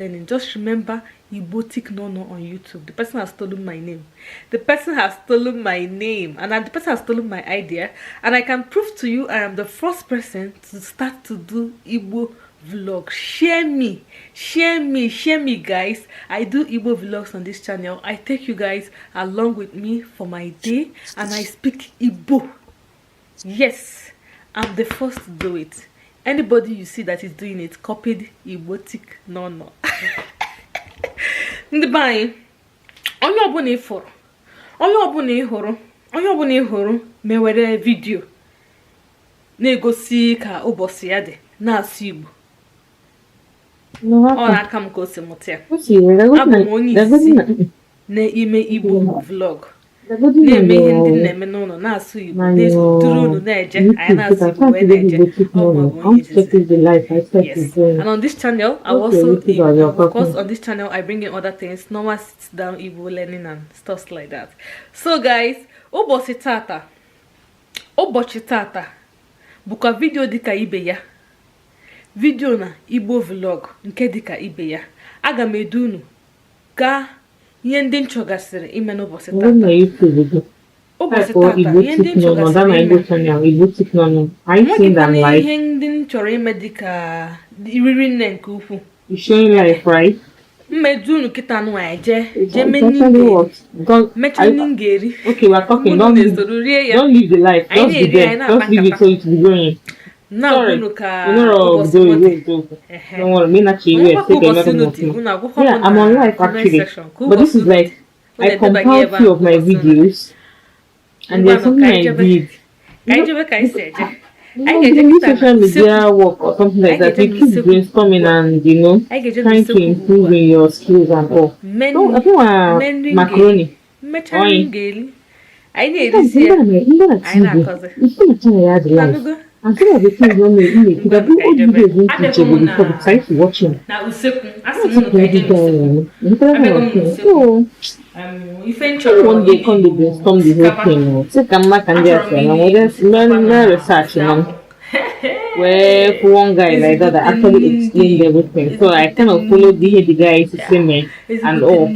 learning, just remember IGBOTIC Nono on YouTube. The person has stolen my name. The person has stolen my name, and the person has stolen my idea. And I can prove to you I am the first person to start to do Igbo vlog. Share me, guys. I do Igbo vlogs on this channel. I take you guys along with me for my day, and I speak Igbo. Yes, I'm the first to do it. Anybody you see that is doing it copied IGBOTIC Nono. Ndị banyị, onye ọbụla ịhụrụ mewere vidio na-egosi ka ụbọchị ya dị na-asụ Igbo. Ọ na-aka m ka o si mụta ya. Abụ m onye isi n'ime Igbo vlog. Na-eme ihe ndị na-eme n'ụlọ na-asụ Igbo, na-eduru unu na-eje, anyị na-asụ Igbo wee na-eje. Yes. And on this channel, I also, of course, on this channel, I bring in other things, normal sit down Igbo learning and stuff like that. So guys, ụbọchị tata bụkwa video dịka ibe ya. Video na Igbo vlog nke dịka ibe ya. Aga m edu unu gaa ihe ndị nchọgasịrị ime n'ụbọchị tata. Ụbọchị tata, ihe ndị nchọgasịrị ime. Ihe ndị nchọrọ ime dịka iriri nne nke ukwu. Mmedu unu kịta anụ anyị jee mecha ndị m ga-eri. Okay, we're talking. Don't leave the life. Just be there. Just leave it so it will be going. Sorry, don't worry, me not you. Yeah, I'm on live actually, but this is like I compile few of my videos, and there's something I did. Social media work or something like that. You keep brainstorming and trying to improve in your skills and all. So I think macaroni. I'm sure the things don't make me because I do all videos in teachable before the time to watch him. That's a pretty guy. So one day come they brainstorm the whole thing. So come back and just learn research, where for one guy like that actually explained everything. So I kind of followed the guys and all.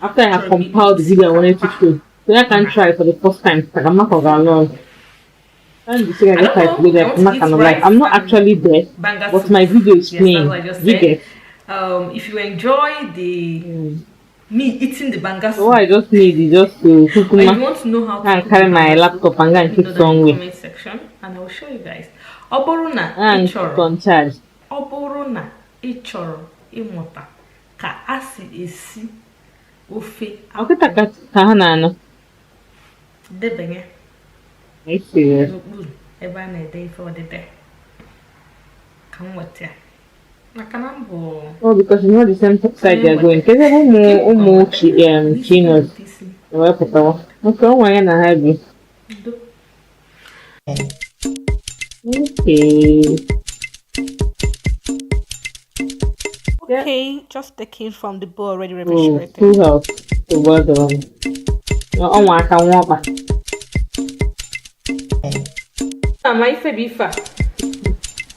After I have compiled the video I wanted to show, so I can try for the first time. I'm not I'm not actually there, but my video is playing. If you enjoy me eating the bangas, so I just need is just to you want to know how to carry my laptop and go and keep somewhere. Comment section, and I will show you guys. Oboruna ichoro imota ka asi esi ofe. Akutaka kahana Debenye. I see. Ebe a na-ede ife ọdịde ka m weta maka na mbụ. Oh, because you know the same side they are going. Keze ụmụ chinos. Ewepụtawa. Nke ọnwa ya na ha bi. Okay, just taking from the bowl already refrigerated. Full house. The word ọnwa aka nwa My Febifa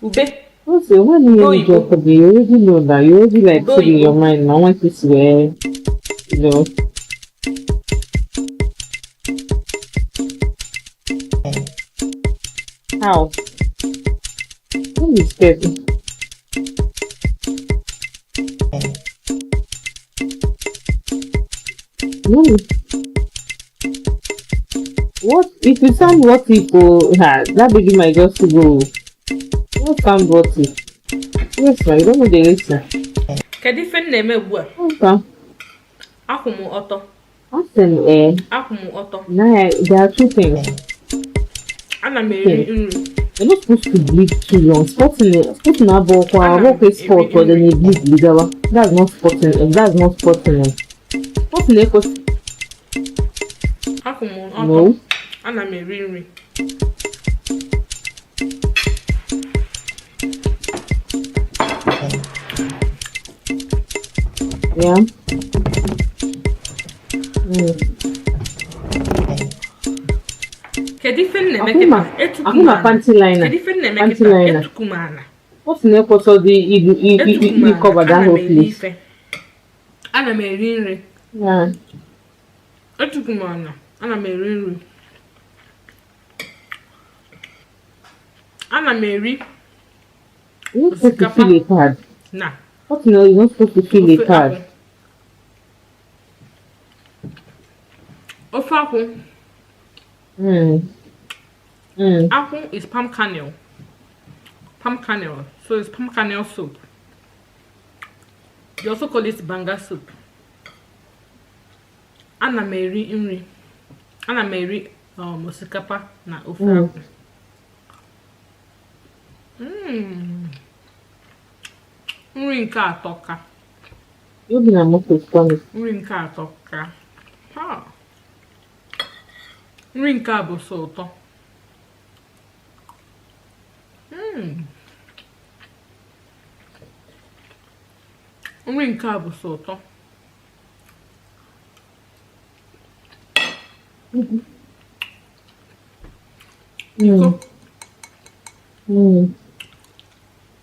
Ube. Also, when you job for the you already know that you already like put in your mind. I want to swear, How? What is that? What if you sound what people had? That baby might just go. What sound what it? Yes, I don't know the reason. Can you find them a word? Okay. Akumu auto. Often, Akumu auto. Nah, there are two things. I'm a Mary. You're not supposed to bleed too long. Sporting a ball for a work is sport, but then you bleed legal. That's not sporting. That's not sporting. What's the name? Akumu auto. No. I'm a Mary. Yeah. Kedifenne Akuma panty liner. Kedifenne Panty liner. etukumana. What's the episode you cover that whole place? Ana m eri nri. Yeah. Etuku m ana. Ana m eri nri. Ana m eri. You're supposed to fill a card. Nah. What you know, you're not supposed to fill a card. Ofe akwu. Akwu is palm kernel. Palm kernel. So it's palm kernel soup. You also call it banga soup. Ana m eri nri. Ana m eri osikapa na ofe akwu. Nri nke atọ ka. You'll be most funny. Nri nke atọ ka. Ha. Nri nke a bụ so ụtọ. Nri nke a bụ so ụtọ. Iko.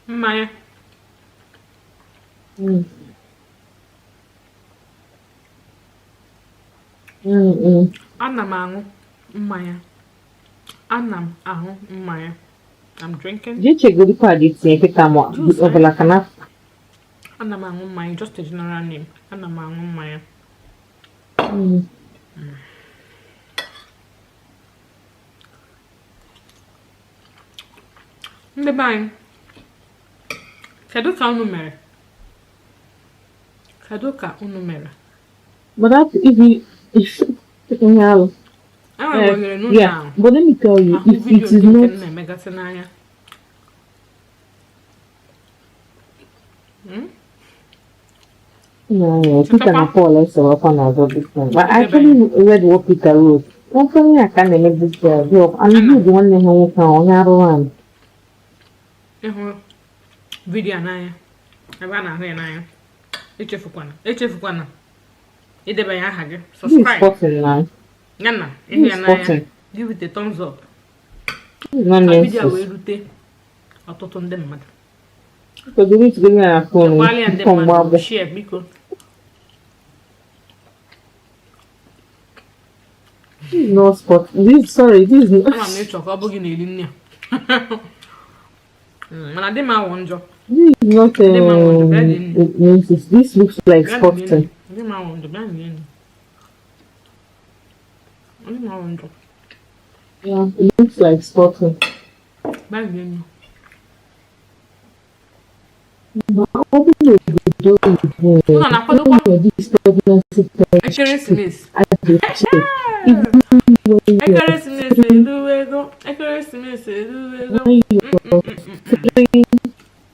Mmanya. Ana m aṅụ mmanya. Ana m aṅụ mmanya. I'm drinking. Do you check the card it's over like an app? Ana m aṅụ mmanya, just a general name. Ana m aṅụ mmanya. Ndị be anyị, kedu ka unu mere? Kedu ka unu mere? But that's if you yeah, but let me tell you, if it is not no, Peter and Paul also upon us all this time. But I actually read what Peter wrote. One thing I can't make this job, and you the one who can on video na ebe na ahụ na ya echefukwana idebe ya aha gị subscribe yana ihe na give it a thumbs up video wee rute ọtụtụ ndị mmadụ share biko no spot this sorry this is ama m ịchọ ka ọ bụghị na eri nne mana dị m awọ njọ. This is not this looks like Scotland. Yeah, it looks like Scotland.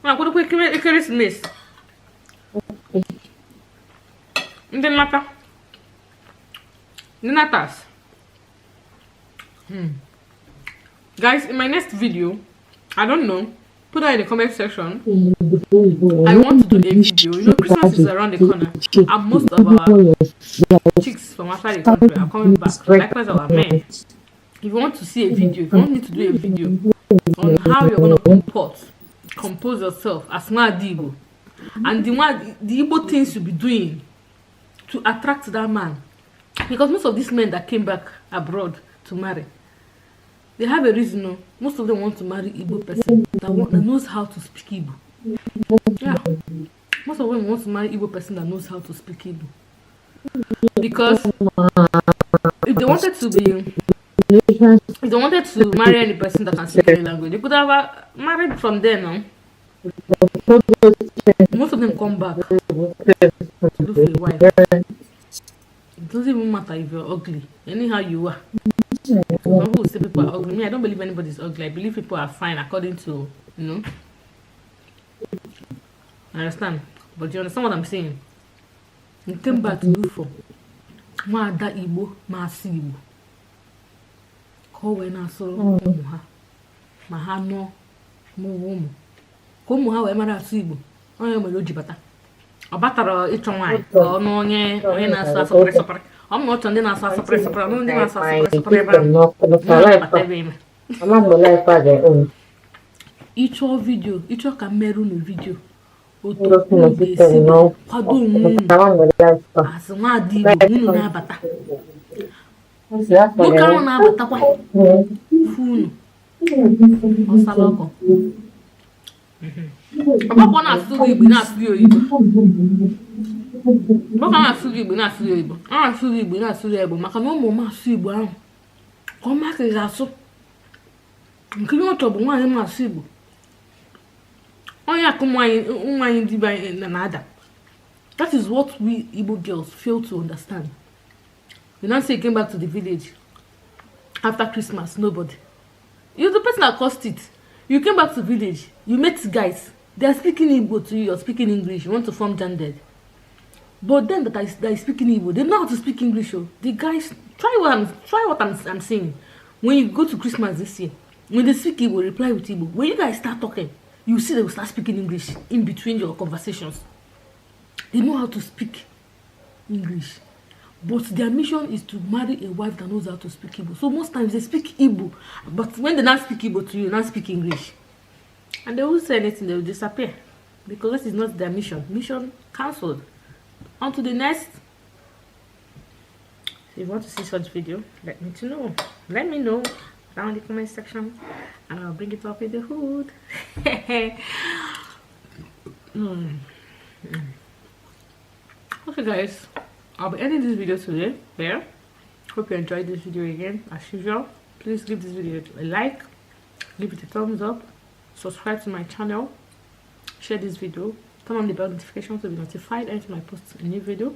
Quando foi Christmas? Ndị Natal. Guys, in my next video, I don't know, put that in the comment section. I want to do a video. You know, Christmas is around the corner, and most of our chicks from outside the country are coming back. Likewise, our men. If you want to see a video, if you want me to do a video on how you're going to compose yourself as smart Igbo, and the Igbo things you'll be doing to attract that man, because most of these men that came back abroad to marry, they have a reason. No, most of them want to marry Igbo person that knows how to speak Igbo. Yeah, most of them want to marry Igbo person that knows how to speak Igbo, because if they wanted to marry any person that can speak any language, they could have married from there now. Most of them come back to look for a wife. It doesn't even matter if you're ugly. Anyhow you are. Some people say people are ugly. Me, I don't believe anybody's ugly. I believe people are fine according to, I understand. But you understand what I'm saying? You came back to look for Mada Igbo, Masi Igbo. When I saw Mahano Mumu. Come how am I Sibu? I am a logibata. A batter each one, or no, I'm not on the Nasa suppressor, I'm on the Nasa suppressor. ịchọ video, ịchọ ka mmerụ na video otu Just in unu the system, ga-esi you wee know, kwado of onwe the unu town with that stuff. asị nwaada Igbo unu na-abata That's nwoke ahụ what na-abatakwa fụ unu ọsala ọkọ ọgbakọ na-asụ gị Igbo na-asụ gị oyibo ọgbakọ na-asụ gị Igbo na-asụ gị oyibo a na-asụ gị Igbo na-asụ gị Igbo maka na ụmụ m asụ Igbo ahụ ka ọ masịrị asụ nke ihe ọchọ bụ nwaanyị m asụ Igbo onye akụ nwaanyị dibịa anyị na-ada. That is what we Igbo girls fail to understand. You now say you came back to the village after Christmas, nobody. You're the person that caused it. You came back to the village, you met guys, they are speaking Igbo to you, you're speaking English, you want to form gendered. But then that is speaking Igbo, they know how to speak English. Oh. The guys, try what I'm saying. When you go to Christmas this year, when they speak Igbo, reply with Igbo. When you guys start talking, you see they will start speaking English in between your conversations. They know how to speak English. But their mission is to marry a wife that knows how to speak Igbo. So most times they speak Igbo. But when they not speak Igbo to you, they not speak English. And they won't say anything, they will disappear. Because that is not their mission. Mission cancelled. On to the next. If you want to see such video, let me know. Let me know down in the comment section. And I'll bring it up in the hood. Okay guys, I'll be ending this video today there. Hope you enjoyed this video again. As usual, please give this video a like, give it a thumbs up, subscribe to my channel, share this video, turn on the bell notification to be notified anytime I post a new video.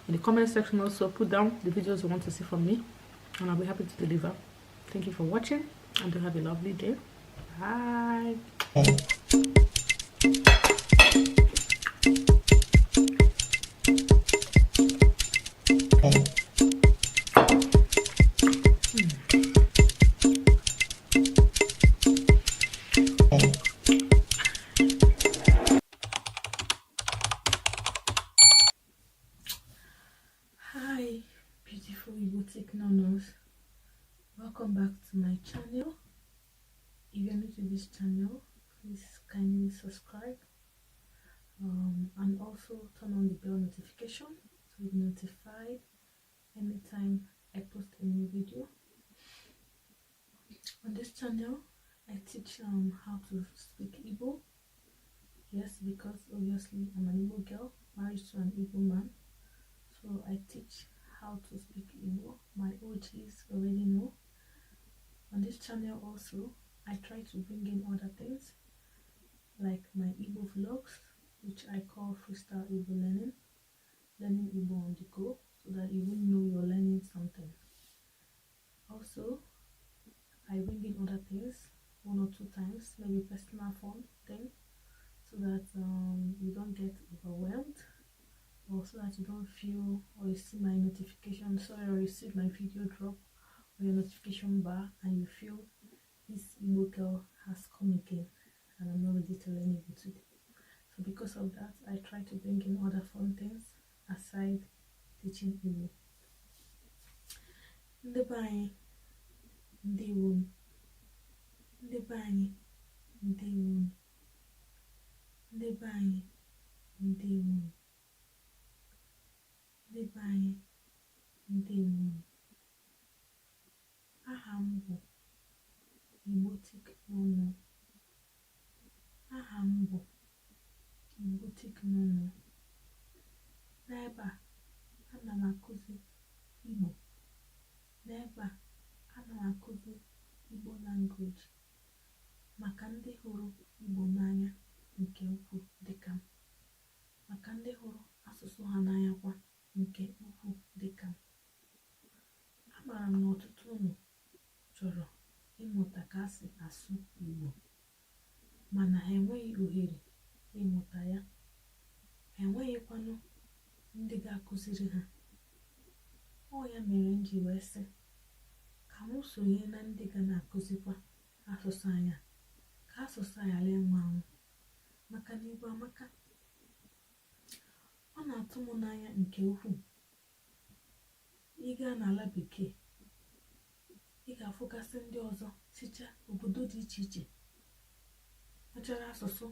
In the comment section also put down the videos you want to see from me and I'll be happy to deliver. Thank you for watching and do have a lovely day. Bye. Hi, beautiful IGBOTIC nonos. Welcome back to my channel. If you're new to this channel, please kindly subscribe and also turn on the bell notification to be notified anytime I post a new video. On this channel, I teach how to speak Igbo. Yes, because obviously I'm an Igbo girl married to an Igbo man. So I teach how to speak Igbo. My OGs already know. On this channel also, I try to bring in other things like my Igbo vlogs, which I call freestyle Igbo learning Igbo on the go, so that you will know you're learning something. Also, I bring in other things 1 or 2 times, maybe personal fun thing, so that you don't get overwhelmed, or so that you don't feel or you see my notification, or you see my video drop or your notification bar and you feel this Igbo girl has come again and I'm not ready to learn Igbo today. So because of that, I try to bring in other fun things aside teaching Igbo. Ndị be anyị ndewo, ndị be anyị ndewo, ndị be anyị ndewo, ndị be anyị ndewo. Aha m bụ IGBOTIC nono. Aha m bụ IGBOTIC nono. N'ebe a, ana m akụzi Igbo. N'ebe a, ana m akụzi Igbo language maka ndị hụrụ Igbo n'anya nke ukwuu dịka m, maka ndị hụrụ asụsụ ha n'anya kwa nke ukwuu dịka m. Amara m na ọtụtụ unu chọrọ ịmụta ka a sị asụ Igbo, mana ha enweghị ohere ịmụta ya. Ha enweghịkwanụ ndị ga-akụziri ha. Ọ ya mere m ji wee sị ka m sonye na ndị ga na-akụzikwa asụsụ anya, ka asụsụ anyị ghara ịnwụ anwụ, maka na Igbo amaka. Ọ na-atụ m n'anya nke ukwuu. Ị gaa n'ala bekee, ị ga-afụgasị ndị ọzọ sicha obodo dị iche iche achara asụsụ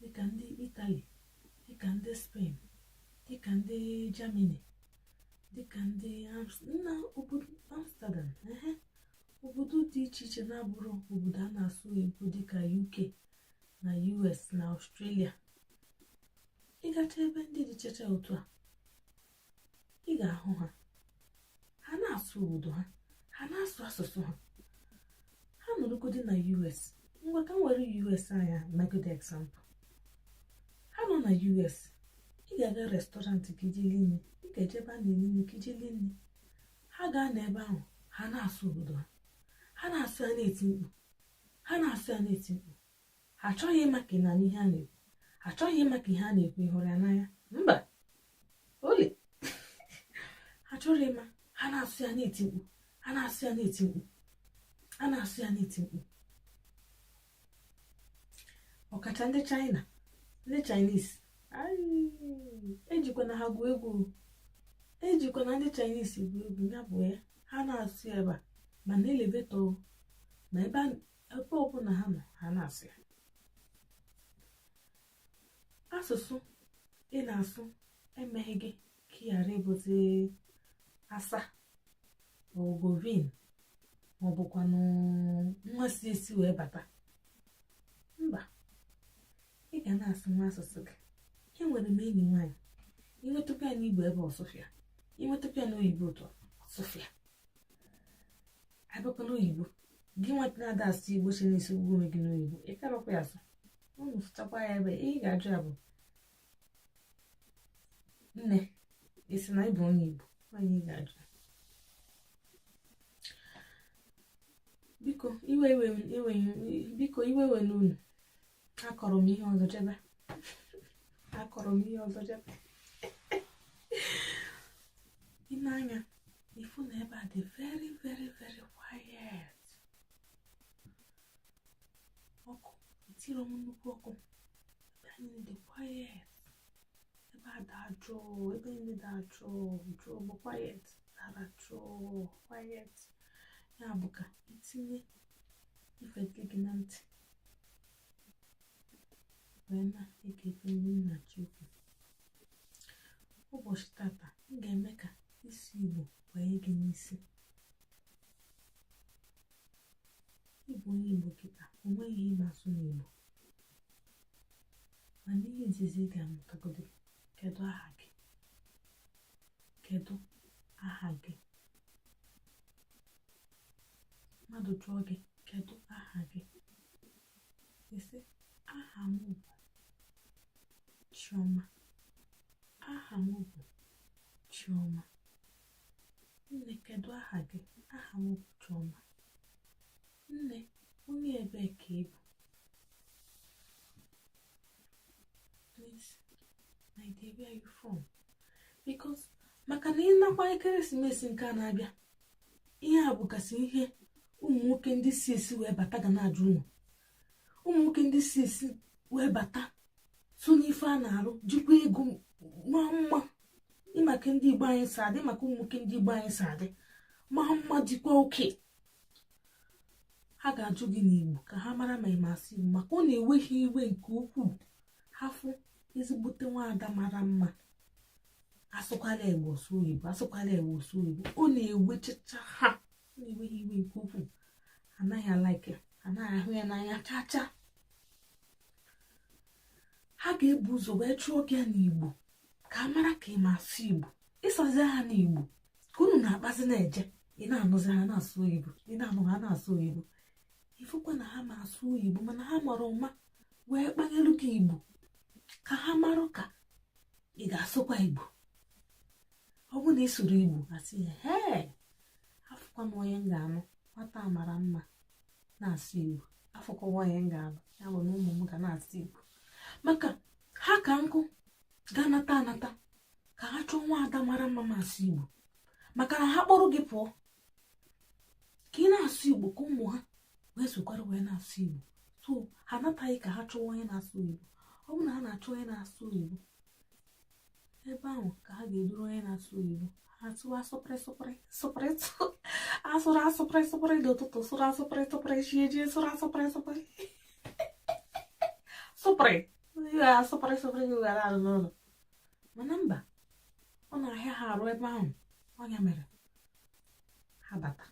dịka ndị Italy, dịka ndị Spain, dịka ndị Germany, dịka ndị obodo Amsterdam, obodo dị iche iche na-abụrụ obodo a na-asụ oyibo dịka UK na US na Australia. Ịgacha ebe ndị dị iche iche otu a, ị ga-ahụ ha na-asụ obodo ha na-asụ asụsụ ha nọrọgodi na US. Ngwa ka m were US anya megide example. Ha nọ na US, ị ga-aga restọrantị ka iji lie nri, ị ga-eje ebe a na-eli nri ka iji lie nri. Ha gaa n'ebe ahụ, ha na-asụ obodo ha na-asụ ya na-eti mkpu, ha na-asụ ya na-eti mkpu. Ha achọghị ịma ka ị na ihe a na-ekwu, ha achọghị ịma ka ihe a na-ekwu ịhụrụ ya n'anya, mba ole. Ha chọrọ ịma, ha na-asụ ya na-eti mkpu, ha na-asụ ya na-eti mkpu, ha na-asụ ya na-eti mkpu. Ọkacha ndị China, ndị Chinese, ejikwana ha gụọ egwu, ejikwana ndị Chinese gụọ egwu. Ya bụ ya, ha na-asụ ebe a ma na elevator na ebe ọbụla ha nọ, ha na-asụ ya. Asụsụ ị na-asụ emeghị gị ka ị ghara ịbụzi asa ogovin maọbụkwanụ nwa si esi wee bata, mba. Ị ga na-asụ nwa asụsụ gị. Enwere m enyi nwaanyị, inwetakwa ya n'Igbo ebe ọsụfịa, inwetakwa ya n'oyibo ụtọ ọsụfịa, abịakwa n'oyibo gị nweta na-ada asụ Igbo si n'isi ugwu onwe gị n'oyibo, ị karọkwa ya asụ. Unu fụchakwa ya ebe ị ga-ajụ ya bụ, nne isi na ịbụ onye Igbo, onye ị ga-ajụ. Biko iwe n'unu, akọrọ m ihe ọzọ jebe, akọrọ m ihe ọzọ jebe. Ị na-anya ifu na ebe a dị very very very quiet. Ọkụ etiro m nnukwu ọkụ, ebe anyị dị quiet, ebe a daa jụụ, ebe niile daa jụụ bụ quiet, dara jụụ quiet. Ya bụ ka itinye ife gị na ntị wee na-ege ife ndị nnachi okwu. Ụbọchị tata m ga-eme ka isi Igbo banye gị n'isi. Ịbụ onye Igbo kịta, o nweghị ihe na-asụ n'Igbo, mana ihe izizi ị ga-amụtagodi, kedu aha gị, kedu aha gị. Mmadụ jụọ gị kedu aha gị, isi aha m bụ Chioma, aha m bụ Chioma. Nne kedu aha gị, aha m bụ Chioma. Nne onye ebee ka ị bụ? Please, Nigeria, you from? Because maka na ịnakwa ekeresimesi nke a na-abịa, ihe a bụgasị ihe ụmụ nwoke ndị si esi wee bata ga na-ajụ ụmụ. Ụmụ nwoke ndị si esi wee bata so n'ife a na-arụ, jikwa ego mma ịmaka ndị Igbo anyị si adị, maka ụmụ nwoke ndị Igbo anyị si adị mma, dịkwa oke. Ha ga-ajụ gị n'Igbo ka ha mara ma ị masị Igbo, maka ọ na-ewe ha iwe nke ukwuu. Ha fụ ezigbote nwaada mara mma, asụkwala Igbo sụ Igbo, asụkwala Igbo sụ Igbo, ọ na-ewechacha ha, ọ na-ewe ha iwe nke ukwuu. Anaghị alaike, anaghị ahụ ya n'anya chacha. Ha ga-ebu ụzọ wee chụọ gị ya n'Igbo ka a mara ka ị ma asụ Igbo. Ịsazi ha n'Igbo ka unu na-akpazi na-eje, ị na-anụzi ha na-asụ Igbo, ị na-anụ ha na-asụ Igbo. Ifukwa na ha ma asụ Igbo, mana ha mara ụma wee kpanyelu gị Igbo ka ha marụ ka ị ga-asụkwa Igbo. Ọ bụ na ị sụrụ Igbo, asị ya afụkwa m onye m ga-anụ, nwata mara mma na-asụ Igbo, afụkwa onye m ga-anụ, ya bụ na ụmụ m ga na-asụ Igbo. Maka ha ka nkụ ga-anata anata ka ha chọọ nwaada mara mma ma asụ Igbo, maka na ha kpọrọ gị pụọ ka ị na-asụ Igbo ka ụmụ ha wee sokwara wee na-asụ Igbo. So ha anataghị ka ha chọọ onye na-asụ Igbo. Ọ bụ na ha na-achọ onye na-asụ Igbo, ebe ahụ ka ha ga-eduru onye na-asụ Igbo. Ha tụwa asụpụrị asụrụ asụpụrị dị ụtụtụ, sụrụ asụpụrị chi eji sụrụ asụpụrị. sụpịrị ya sụpịrị gị ghara arụ n'ụlọ mana mba ọ na-ahịa ha arụ ebe ahụ ọnya mere ha bata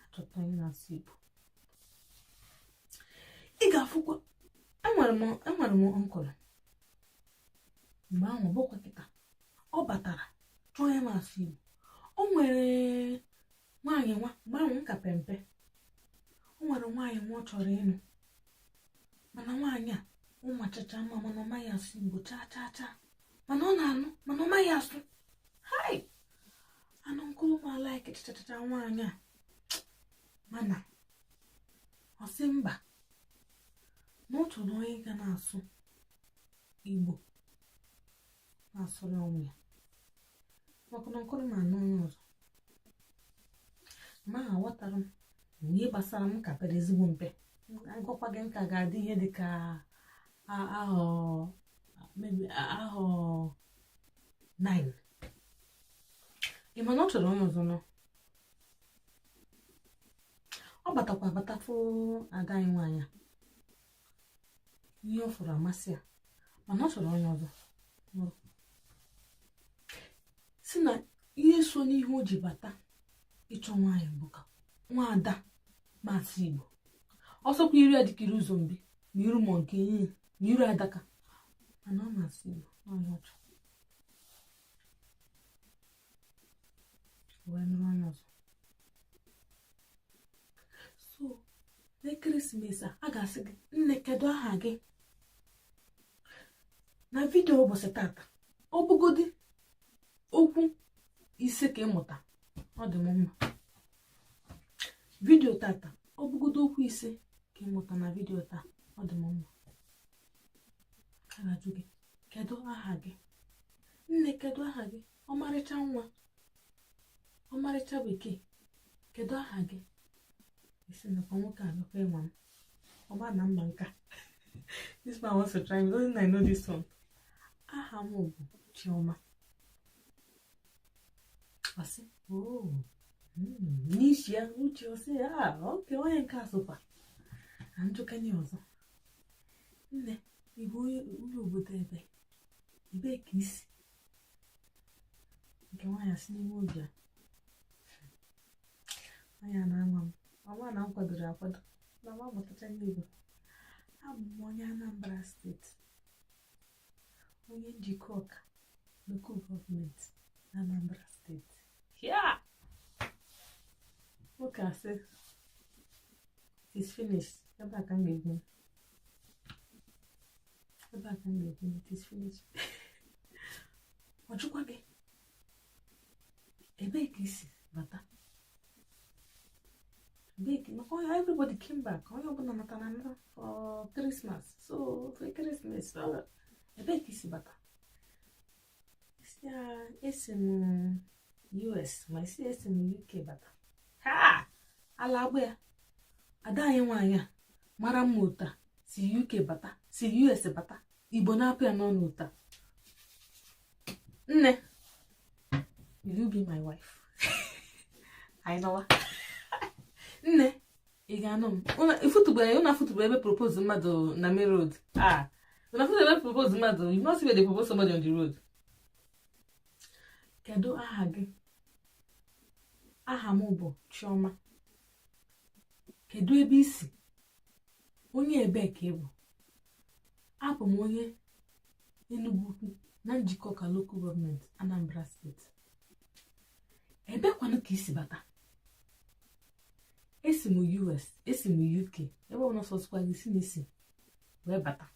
achọta onye na-asụ Igbo ị ga-afụkwa enwere m ọnkụl mgbe ahụ bụkwa kịta ọ batara chọọ ya na-asụ Igbo o nwere nwaanyị nwa mgbe ahụ nka pempe o nwere nwaanyị nwa ọ chọrọ ịnụ mana nwaanyị a ụmụachacha mma mana ọ maghị asụ Igbo chaa mana ọ na-anụ mana ọ maghị asụ hai anụ nkụlụ ma laiki chachacha nwaanyị a mana ọ sị mba n'otu na onye ga na-asụ Igbo na-asụrụ onwe ya maka na nkụrụ ma anụ onye ọzọ ma aghọtara m ihe gbasara m ka pere ezigbo mpe agwakwa gị nka ga-adị ihe dị ka ahọ 9 ị ma na ọ chọrọ onye ọzọ nọ ọ batakwa abatafụ ada anyị nwaanyị ihe ọ fụrụ amasị ya mana ọ chọrọ onye ọzọ si na ihe so n'ihe o ji bata ịchọ nwaanyị bụ ka nwaada masị Igbo ọsọkwa iri adịkiri ụzọ mbi ma iru ma nke ihe ma iru adaka mana ọ masị Igbo onye ọchọ wee nụrụ onye ọzọ so n'ekeresimesi a ga-asị gị nne kedu aha gị na vidio ụbọchị tata ọ bụgodi okwu ise ka ịmụta ọ dị m mma vidio tata ọ bụgodo okwu ise ka ịmụta na vidio taa ọ dị m mma a ga-ajụ gị kedu aha gị nne kedu aha gị ọmarịcha nwa ọmarịcha bekee kedu aha gị isi nakwa nwoke a nakwa ịnwa m ọba na mba nka this man wants to try me doesn't I know this one aha m bụ Chioma asị n'isi ya uche ọsị ya oke onye nke asụkwa na njụkanye ọzọ nne ịbụ onye obodo ebe ka isi nke nwaanyị asị n'ime obi a nwaanyị na-anwa m ọma na m kwadoro akwado na ma mụtacha n'Igbo abụ m onye Anambra steeti onye njikọ ọka local gọọmenti na Anambra steeti ya nwoke asị it is finished ebe a ka m ga-egbu it is finished ọ jụkwa gị ebee ka isi bata big everybody came back onye ọbụla natara nna for Christmas so for Christmas ebee ka isi bata esi m US ma esi m UK bata ha ala agba ya ada anyị nwaanyị a mara mma ụta si UK bata si US bata Igbo na-apụ ya n'ọnụ ụta nne will you be my wife I know nne ị ga-anụ m ụna ebe propose mmadụ na main road ụna football ebe propose mmadụ you must be the propose somebody on the road kedu aha gị aha m bụ Chioma kedu ebe isi onye ebe ka ị bụ abụ m onye Enugu Ukwu na njikọ ka local gọọmenti Anambra steeti ebe kwanụ ka isi bata esi m US esi m UK ebe ọ nọsọsịkwa gị si n'isi wee bata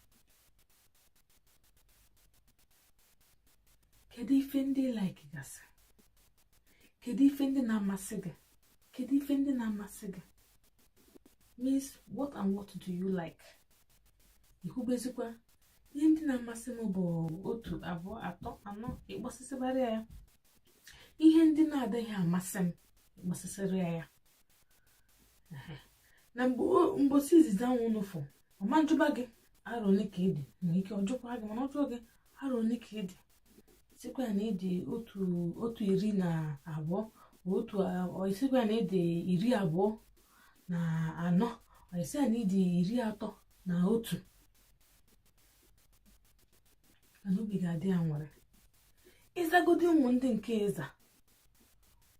kedu ife ndị like gasị kedu ife ndị na-amasị gị means what and what do you like ikwubezikwa ihe ndị na-amasị m bụ 1 2 3 4 ịkpọsịsịbara ya ihe ndị na-adịghị amasị m ịkpọsịsịrị ya na mgbosi izizi anwụ n'ụfọ ọma njụba gị arọ ole ka ịdị nwere ike ọjụkwa gị mana ọjụọ gị arọ ole ka ịdị sikwa na ịdị otu 12 osikwa na ịdị 24 I say I need iri atọ na otu. Anobi ga-adị ya nwere. Ịzagodi ụmụ ndị nke ịza.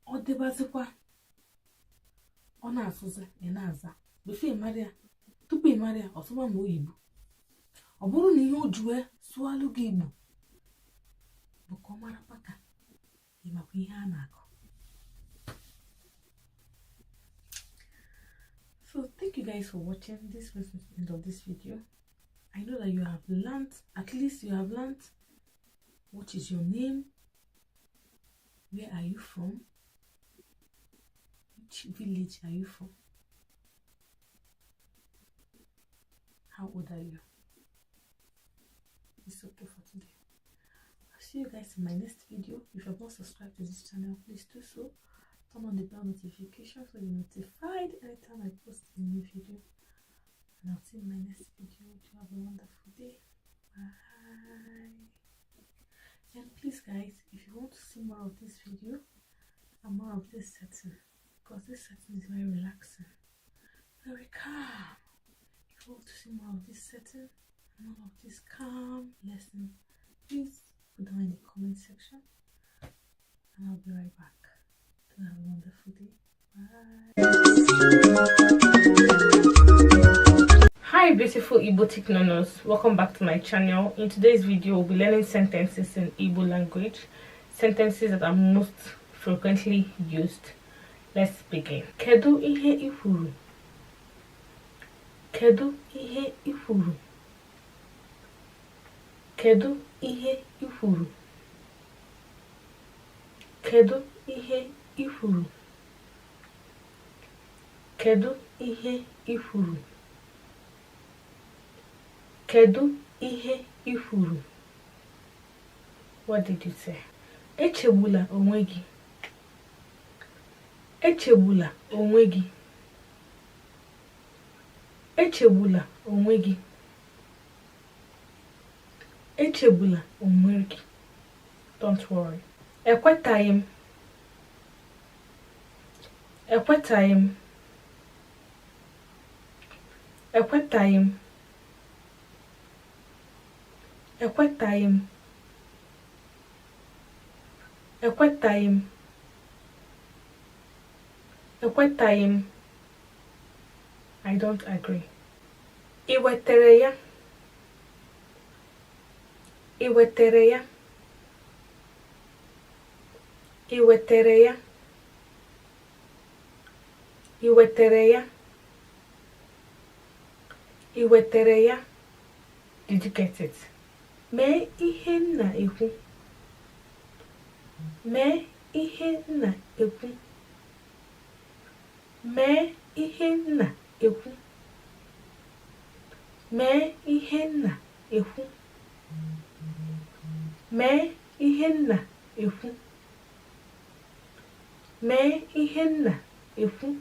Ọ dịbazikwa. Ọ na-asụzi, ị na-aza. Before Maria, tupu Maria, ọsụma ma oyibo. Ọ bụrụ na ihe o juwe sụalụ gị Igbo. Bụ ka ọ mara paka. Ịmakwa ihe a na-akọ. So thank you guys for watching. This was the end of this video. I know that you have learned, at least you have learned what is your name, where are you from, which village are you from, how old are you. It's okay for today. I'll see you guys in my next video. If you have not subscribed to this channel, please do so. Turn on the bell notification so you're notified anytime I post a new video. And I'll see you in my next video. Do have a wonderful day. Bye. And please guys, if you want to see more of this video and more of this setting, because this setting is very relaxing, very calm. If you want to see more of this setting and more of this calm lesson, please put down in the comment section and I'll be right back. Have a wonderful day. Bye. Hi beautiful IGBOTIC nonos, welcome back to my channel. In today's video we'll be learning sentences in Igbo language, sentences that are most frequently used. Let's begin. Kedu ihe ifuru? Kedu ihe ifuru? Kedu ihe ifuru? Kedu ihe ifuru? Kedu ihe ifuru? Kedu ihe ifuru? What did you say? Echegbula onwe gị. Echegbula onwe gị. Echegbula onwe gị. Echegbula onwe gị. Don't worry. Ekwetaghị m. Ekwetaghị m. Ekwetaghị m. Ekwetaghị m. Ekwetaghị m. Ekwetaghị m. I don't agree. Ị wetere ya? Ị wetere ya? Ị wetere ya? Ị wetere ya? Ị wetere ya? Did you get it? Mee ihe nna ekwu. Mee ihe nna ekwu. Mee ihe nna ekwu. Mee ihe nna ekwu. Mee ihe nna ekwu. Mee ihe nna ekwu.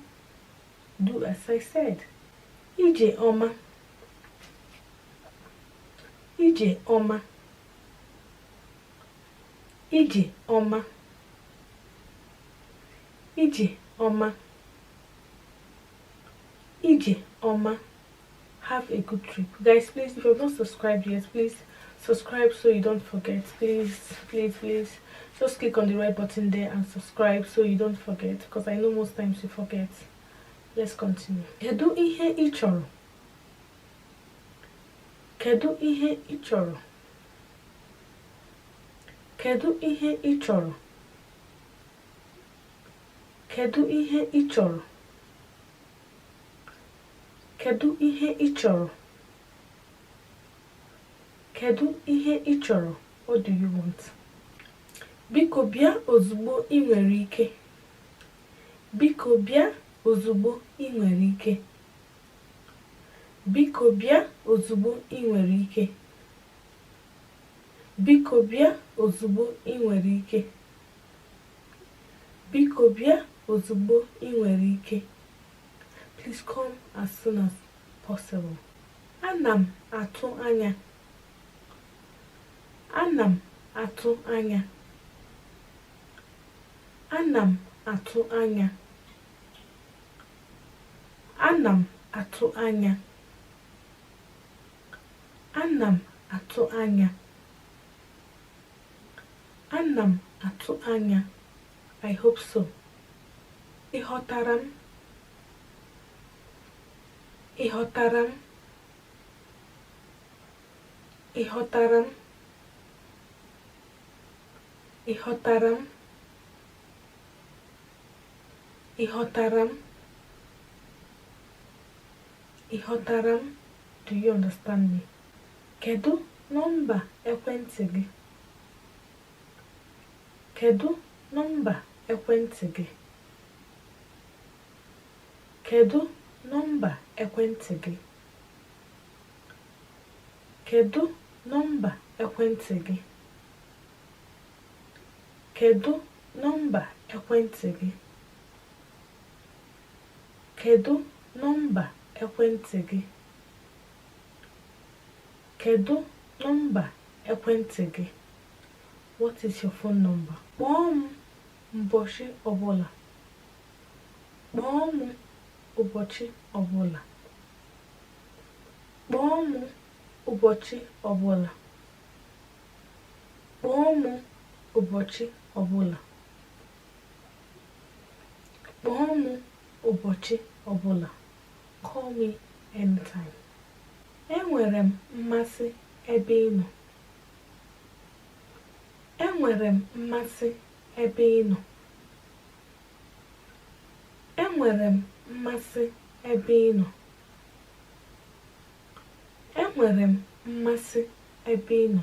Do as I said. Ije ọma. Ije ọma. Ije ọma. Ije ọma. Ije ọma. Have a good trip. Guys, please, if you have not subscribed yet, please subscribe so you don't forget. Please. Just click on the red button there and subscribe so you don't forget, because I know most times you forget. Let's continue. Kedu ihe ị chọrọ? Kedu ihe ị chọrọ? Kedu ihe ị chọrọ? Kedu ihe ị chọrọ? Kedu ihe ị chọrọ? Kedu ihe ị chọrọ? What do you want? Biko bịa ozugbo ị nwere ike. Biko bịa ozugbo ị nwere ike. Biko bịa ozugbo ị nwere ike. Biko bịa ozugbo ị nwere ike. Biko bịa ozugbo ị nwere ike. Please come as soon as possible. Ana m atụ anya. Ana m atụ anya. Ana m atụ anya. Ana m atụ anya. Ana m atụ anya. Ana m atụ anya. I hope so. Ị ghọtara m? Ị ghọtara m? Ị ghọtara m? Ị ghọtara m? Ị ghọtara m? Ị ghọtara m? Do you understand me? Kedu nọmba ekwentị gị? Kedu nọmba ekwentị gị? Kedu nọmba ekwentị gị? Kedu nọmba ekwentị gị? Kedu nọmba ekwentị gị? Kedu nọmba ekwentị gị? Kedu nọmba ekwentị gị? What is your phone number? Kpọọ m ụbọchị ọbụla. Kpọọ m ụbọchị ọbụla. Kpọọ m ụbọchị ọbụla. Kpọọ m ụbọchị ọbụla. Kpọọ m ụbọchị ọbụla. Call me anytime. Enwere m mmasị ebe ị nọ. Enwere m mmasị ebe ị nọ. Enwere m mmasị ebe ị nọ. Enwere m mmasị ebe ị nọ.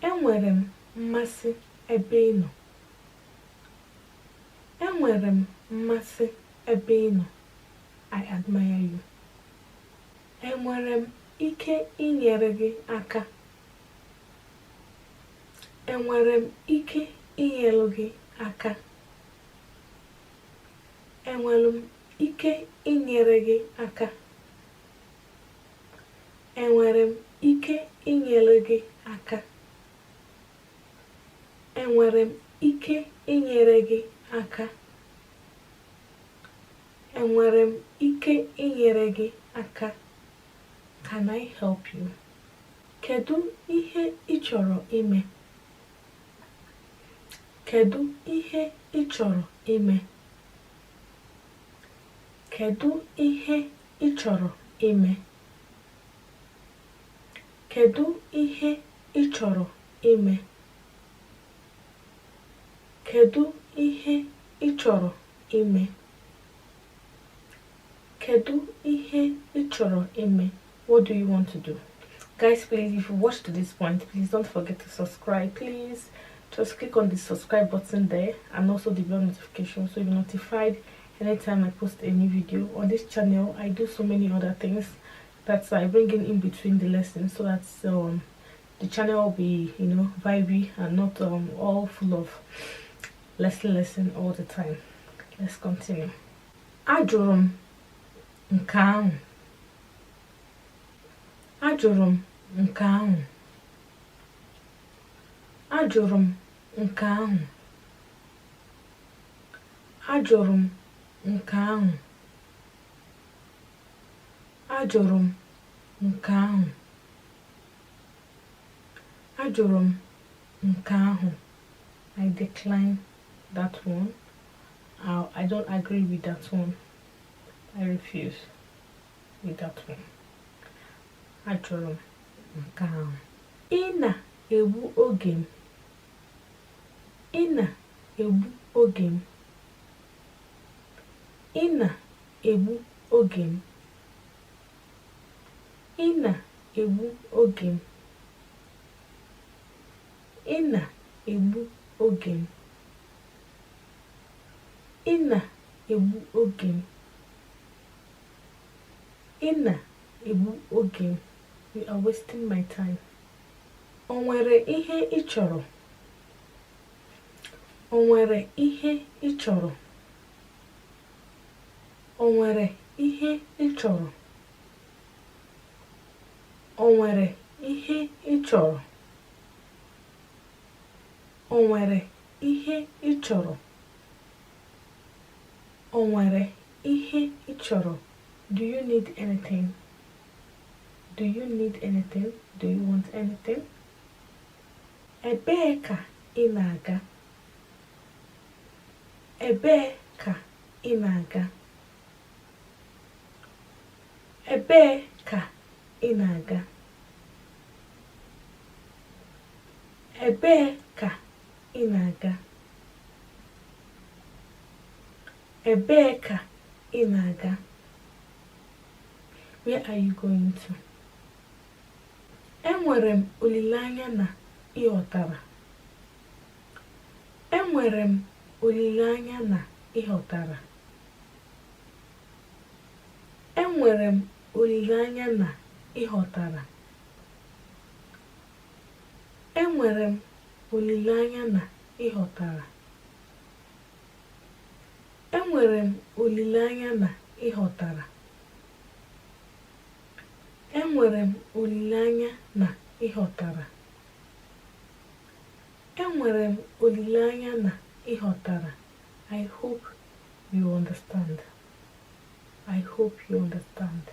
Enwere m mmasị ebe ị nọ. Enwere m mmasị ebe ị nọ. I admire you. Enwere m ike inyere gị aka. Enwere m ike inyere gị aka. Enwere m ike inyere gị aka. Enwere m ike inyere gị aka. Enwere m ike inyere gị aka. Enwere m ike inyere gị aka. Can I help you? Kedu ihe ị chọrọ ime? Kedu ihe ị chọrọ ime? Kedu ihe ị chọrọ ime? Kedu ihe ị chọrọ ime? Kedu ihe ị chọrọ ime? Kedu ihe ị chọrọ ime? What do you want to do? Guys, please, if you watched to this point, please don't forget to subscribe. Please just click on the subscribe button there and also the bell notification so you're notified anytime I post a new video. On this channel, I do so many other things that I bring in between the lessons so that the channel will be, you know, vibey and not all full of lesson all the time. Let's continue. Ajụrụ m nke ahụ. Ajụrụ m nke ahụ. Ajụrụ m nke ahụ. Ajụrụ m nke ahụ. Ajụrụ m nke ahụ. Ajụrụ m nke ahụ. I decline that one. I don't agree with that one. I refuse with that one. Ajụrụ m nke ahụ. Ị na-egbu oge m. Ị na-egbu oge m. Ị na-egbu oge m. Ị na-egbu oge m. Ị na-egbu oge m. Ị na-egbu oge m. Ị na-egbu oge m. You are wasting my time. O nwere ihe ị chọrọ? O nwere ihe ị chọrọ? O nwere ihe ị chọrọ? O nwere ihe ị chọrọ? O nwere ihe ị chọrọ? O nwere Ihe ichoro. Do you need anything? Do you need anything? Do you want anything? Ebee ka ị na-aga? Ebee ka ị na-aga? Ebee ka ị na-aga? Ebee ka ị na-aga? Ebee ka ị na-aga? Where are you going to? Enwere m olileanya na ị ghọtara. Enwere m olileanya na ị ghọtara. Enwere m olileanya na ị ghọtara. Enwere m olileanya na ị ghọtara. Enwere m olileanya na ị ghọtara. Enwere m olileanya na ị ghọtara. Enwere m olileanya na ị ghọtara. I hope you understand. I hope you understand.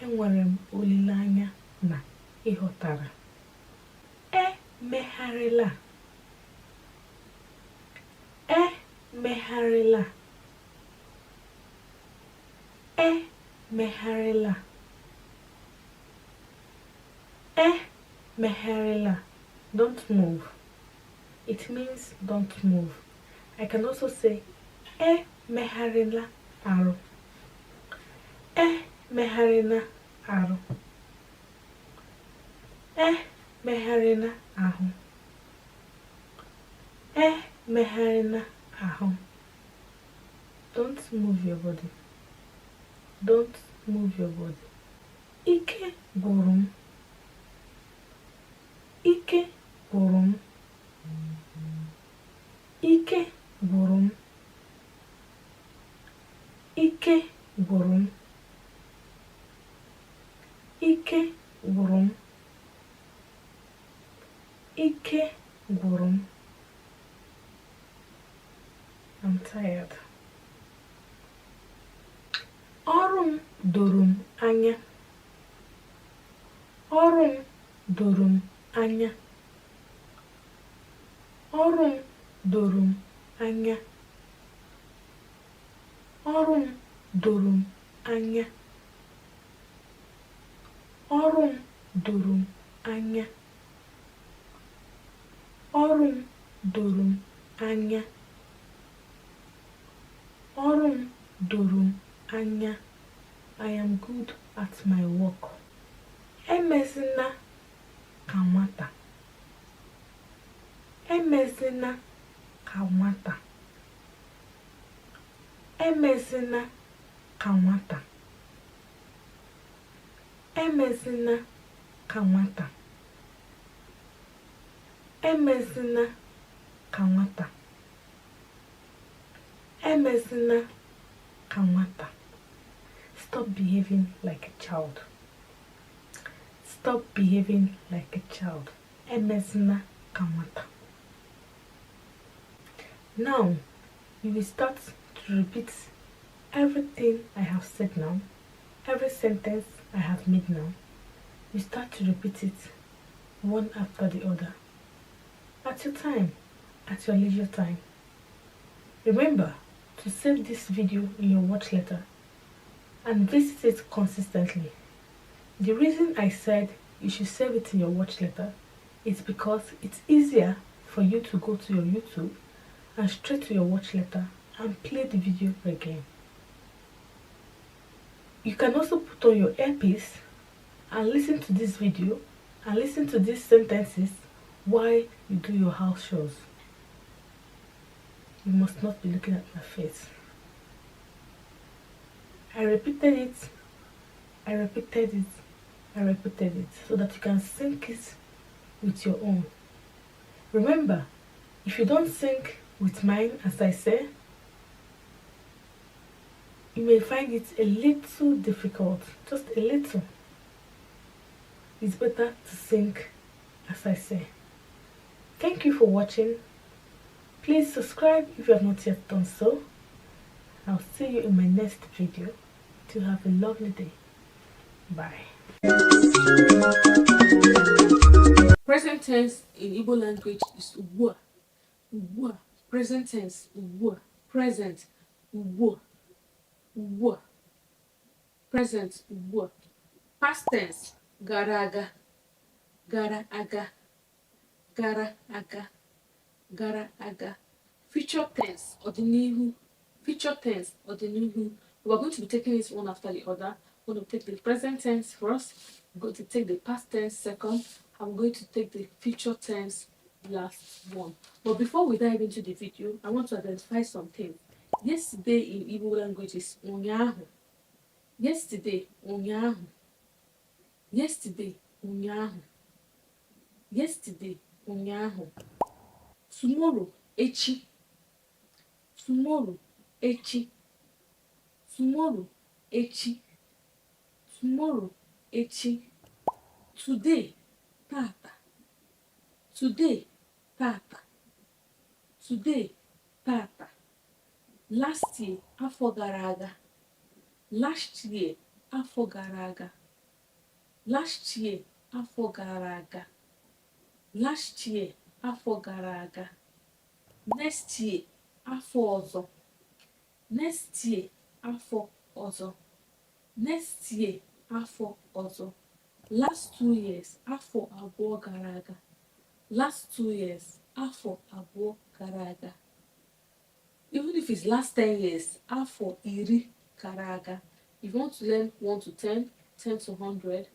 Enwere m olileanya na ị ghọtara. Emegharịla. Emegharịla. Emegharịla. Emegharịla. Don't move. It means don't move. I can also say emegharịla arụ. Emegharịla arụ. Emegharịla ahụ. Emegharịla ahụ. Don't move your body. Don't move your body. Ike gwụrụ m. Ike gwụrụ m. Ike gwụrụ m. Ike gwụrụ m. Ike gwụrụ m. Ike gwụrụ m. I'm tired. Ọrụ m doro m anya. Ọrụ m doro m anya. Ọrụ m doro m anya. Ọrụ m doro m anya. Ọrụ m doro m anya. Ọrụ m doro m anya. Ọrụ m doro m anya. I am good at my work. Emezina ka nwata. Emezina ka nwata. Emezina ka nwata. Emezina ka nwata. Emezina ka nwata. Emezina ka nwata. Stop behaving like a child. Stop behaving like a child. Emezina ka nwata. Now, you will start to repeat everything I have said now, every sentence I have made now. You start to repeat it one after the other, at your time, at your leisure time. Remember to save this video in your watch letter and visit it consistently. The reason I said you should save it in your watch letter is because it's easier for you to go to your YouTube and straight to your watch letter and play the video again. You can also put on your earpiece and listen to this video and listen to these sentences while you do your house chores. You must not be looking at my face. I repeated it, I repeated it, I repeated it so that you can sync it with your own. Remember, if you don't sync with mine, as I say, you may find it a little difficult, just a little. It's better to sync, as I say. Thank you for watching. Please subscribe if you have not yet done so. I'll see you in my next video. To have a lovely day. Bye. Present tense in Igbo language is ugbua. Ugbua. Present tense ugbua. Present ugbua. Ugbua. Present ugbua. Past tense gara aga. Gara aga. Gara aga. Gara aga. Future tense ọdịnihu. Future tense ọdịnihu. We're going to be taking this one after the other. We're going to take the present tense first. We're going to take the past tense second. I'm going to take the future tense last one. But before we dive into the video, I want to identify something. Yesterday in Igbo language is ụnyaahụ. Yesterday, ụnyaahụ. Yesterday, ụnyaahụ. Yesterday, ụnyaahụ. Tomorrow, echi. Tomorrow, echi. Tomorrow, echi. Tomorrow, echi. Today, tata. Today, tata. Today, tata. Last year, afọ gara aga. Last year, afọ gara aga. Last year, afọ gara aga. Last year, afọ gara aga. Next year, afọ ọzọ. Next year, afọ ọzọ. Next year, afọ ọzọ. Last 2 years, afọ abụọ gara aga. Last 2 years, afọ abụọ gara aga. Even if it's last 10 years, afọ iri gara aga. If you want to learn 1 to 10, 10 to 100,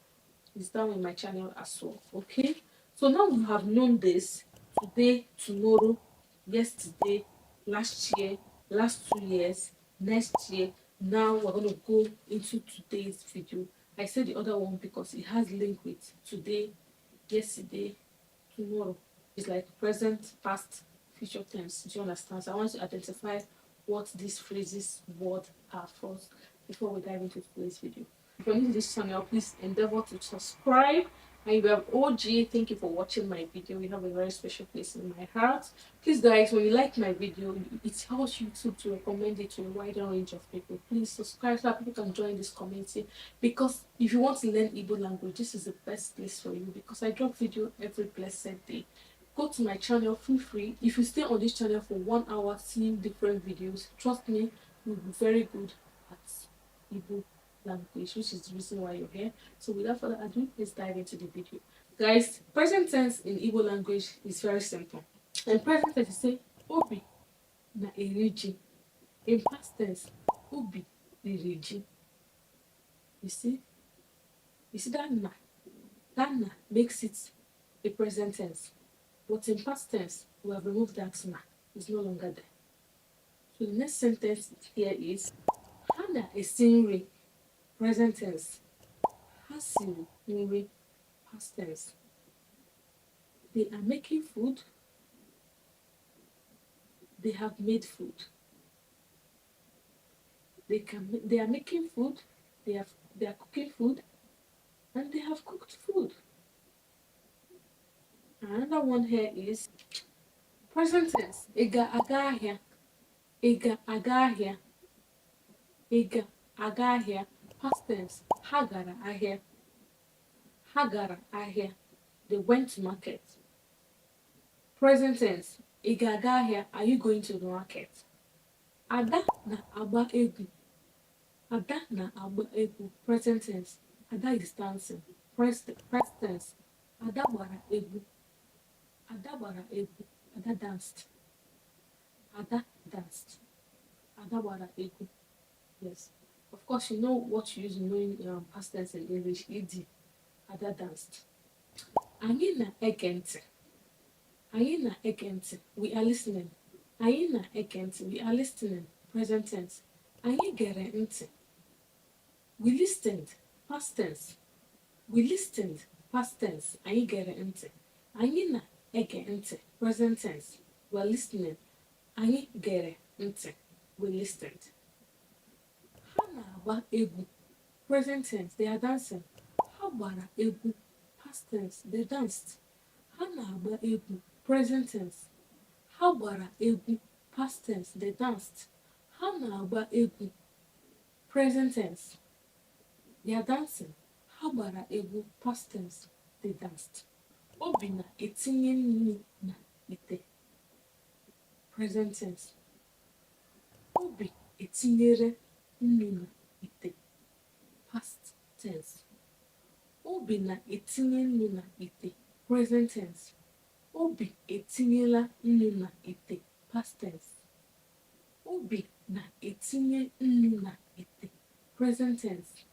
it's down in my channel as well. Okay? So now you have known this. Today, tomorrow, yesterday, last year, last 2 years, next year. Now we're going to go into today's video. I said the other one because it has link with today, yesterday, tomorrow. It's like present, past, future tense. Do you understand? So I want to identify what these phrases, words are first before we dive into today's video. If you're new to this channel, please endeavor to subscribe. And if you have OG, thank you for watching my video. You have a very special place in my heart. Please guys, when you like my video, it helps YouTube to recommend it to a wider range of people. Please subscribe so that people can join this community, because if you want to learn Igbo language, this is the best place for you, because I drop video every blessed day. Go to my channel, feel free. If you stay on this channel for 1 hour seeing different videos, trust me, you'll be very good at Igbo language, which is the reason why you're here. So without further ado, let's dive into the video. Guys, present tense in Igbo language is very simple. In present tense, you say obi na eriji. In past tense, obi eriji. You see that na? That na makes it a present tense. But in past tense, we have removed that na. It's no longer there. So the next sentence here is Hana esinri. Present tense. Hasiri nri. Past tense. They are making food. They have made food. They are making food. They are cooking food, and they have cooked food. Another one here is present tense. Ega agahia. Ega agahia. Ega agahia. Past tense. Hagara ahia. Hagara ahia. They went to market. Present tense. Ega agahia. Are you going to the market? Ada na agba egwu. Ada na agba egwu. Present tense. Ada is dancing. Past tense. Ada gbara egwu. Ada gbara egwu. Ada danced. Ada danced. Ada gbara egwu. Yes. Of course, you know what you use in knowing past tense in English. Ed. Ada danced. Anyị na-ege ntị. Anyị na-ege ntị. We are listening. Anyị na-ege ntị. We are listening. Present tense. Anyị gere ntị. We listened. Past tense. We listened. Past tense. Anyị gere ntị. Anyị na-ege ntị. Present tense. We are listening. Anyị gere ntị. We listened. Ha na-agba egwu. Present tense. They are dancing. Ha gbara egwu. Past tense. They danced. Ha na-agba egwu. Present tense. Ha gbara egwu. Past tense. They danced. Ha na-agba egwu. Present tense. They are dancing. Ha gbara egwu. Past tense. They danced. Obi na-etinye nnu na ite. Present tense. Obi etinyere nnu na ite. Past tense. Obi na-etinye nnu na ite. Present tense. Obi etinyela nnu na ite. Past tense. Obi na-etinye nnu na ite. Present tense.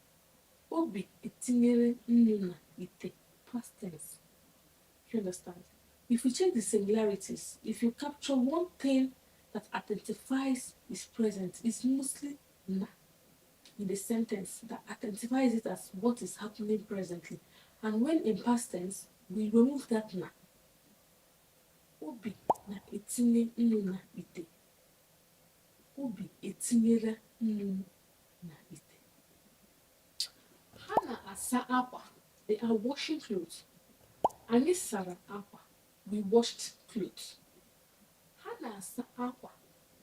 Obi etinyere nnu na ite. Past tense. You understand? If you check the similarities, if you capture one thing that identifies is present, it's mostly na in the sentence that identifies it as what is happening presently. And when in past tense, we remove that na. Obi na-etinye nnu na ite. Obi etinyere nnu na ite. Ha na-asa akwa. They are washing clothes. Anyị sara akwa. We washed clothes. Ha na-asa akwa.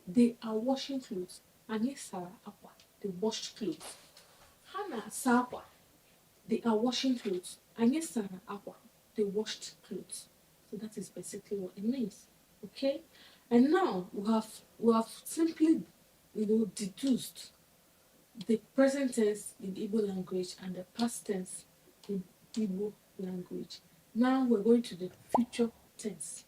They are washing clothes. Anyị sara akwa. They washed clothes. Ha na-asa akwa. They are washing clothes. Anyị sara akwa. They washed clothes. So that is basically what it means. Okay? And now we have simply deduced the present tense in Igbo language and the past tense in Igbo language. Now we're going to the future tense.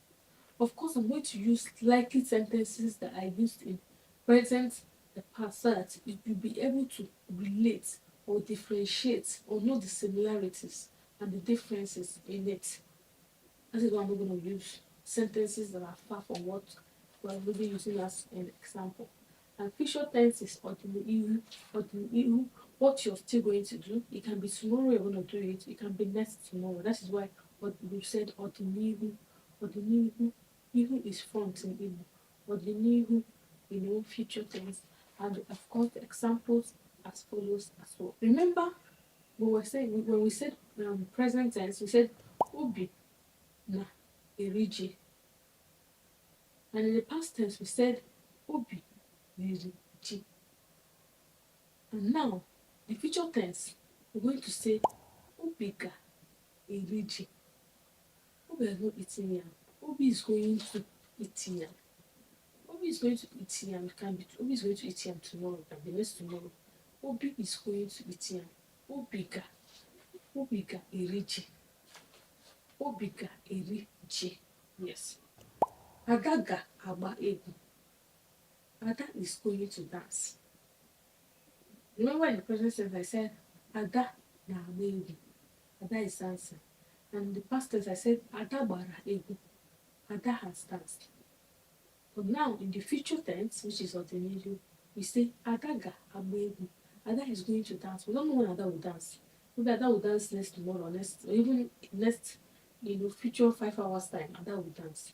Of course, I'm going to use likely sentences that I used in present, the past, so that you'll be able to relate or differentiate or know the similarities and the differences in it. That is why I'm not going to use sentences that are far from what we're really using as an example. And future tense is ordinary. What you're still going to do. It can be tomorrow you're going to do it. It can be next tomorrow. That is why we said ordinary. Ihu is front in Igbo. Ordinary, future tense. And of course, the examples as follows as well. Remember, when we said present tense, we said obi na eriji. And in the past tense, we said obi eriji. And now, the future tense, we're going to say obi ga eriji. Obi is not eating yam. Obi is going to eat yam. Obi is going to eat yam. Obi is going to eat yam tomorrow. It can be next tomorrow. Obi is going to eat yam. Obi ga eriji. Obi ga eriji. Yes. Ada ga agba egwu. Ada is going to dance. Remember in the present tense I said Ada na agba egwu. Ada is dancing. And in the past tense I said Ada gbara egwu. Ada has danced. But now in the future tense, which is ordinary, we say Ada ga agba egwu. Ada is going to dance. We don't know when Ada will dance. Maybe Ada will dance next tomorrow, or even next, future 5 hours time, Ada will dance.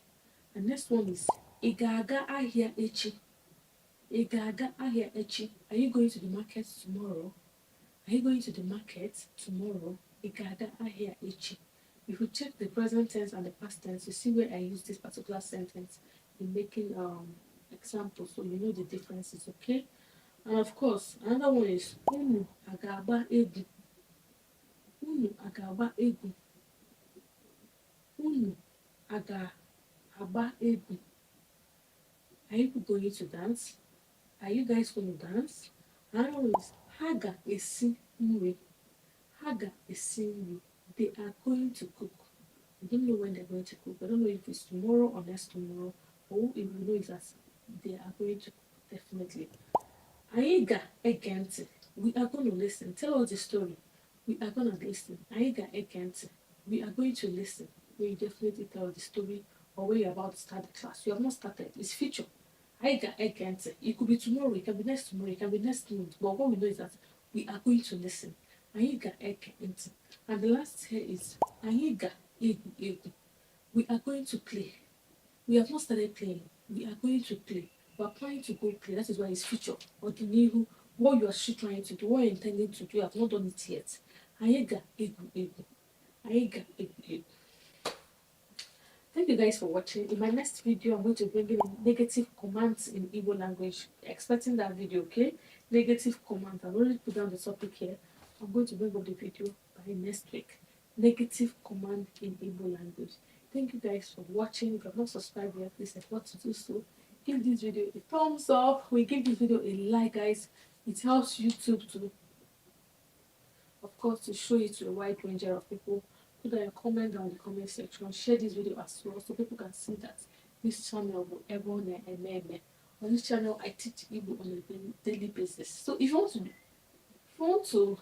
And next one is ị ga-aga ahịa echi. Ị ga-aga ahịa echi. Are you going to the market tomorrow? Are you going to the market tomorrow? Ị ga-aga ahịa echi. If you check the present tense and the past tense, you see where I use this particular sentence in making examples, so you know the differences, okay? And of course, another one is unu aga-agba egwu. Unu aga-agba egwu. Unu aga-agba egwu. Are you going to dance? Are you guys going to dance? Another one is ha ga-esi nri. Ha ga-esi nri. They are going to cook. We don't know when they're going to cook. I don't know if it's tomorrow or next tomorrow. Or if we know is that they are going to cook, definitely. Anyị ga-ege ntị. We are going to listen. Tell us the story. We are going to listen. Anyị ga-ege ntị. We are going to listen. When you definitely tell the story or when you're about to start the class. You have not started. It's future. Anyị ga-ege ntị. It could be tomorrow. It can be next tomorrow. It can be next month. But what we know is that we are going to listen. Anyị ga-ege ntị. And the last here is anyị ga-egwu egwu. We are going to play. We have not started playing. We are going to play. We are planning to go play. That is why it's future. Or the new, what you are still trying to do, what you're intending to do, you have not done it yet. Anyị ga-egwu egwu. Anyị ga-egwu egwu. Thank you guys for watching. In my next video, I'm going to bring in negative commands in Igbo language. Expecting that video, okay? Negative command. I've already put down the topic here. I'm going to bring up the video by next week. Negative command in Igbo language. Thank you guys for watching. If you have not subscribed yet, please support to do so. Give this video a thumbs up. We give this video a like, guys. It helps YouTube to, of course, to show it to a wide range of people. Put a comment down in the comment section. Share this video as well so people can see that this channel will ever on this channel I teach Igbo on a daily basis. So if you want to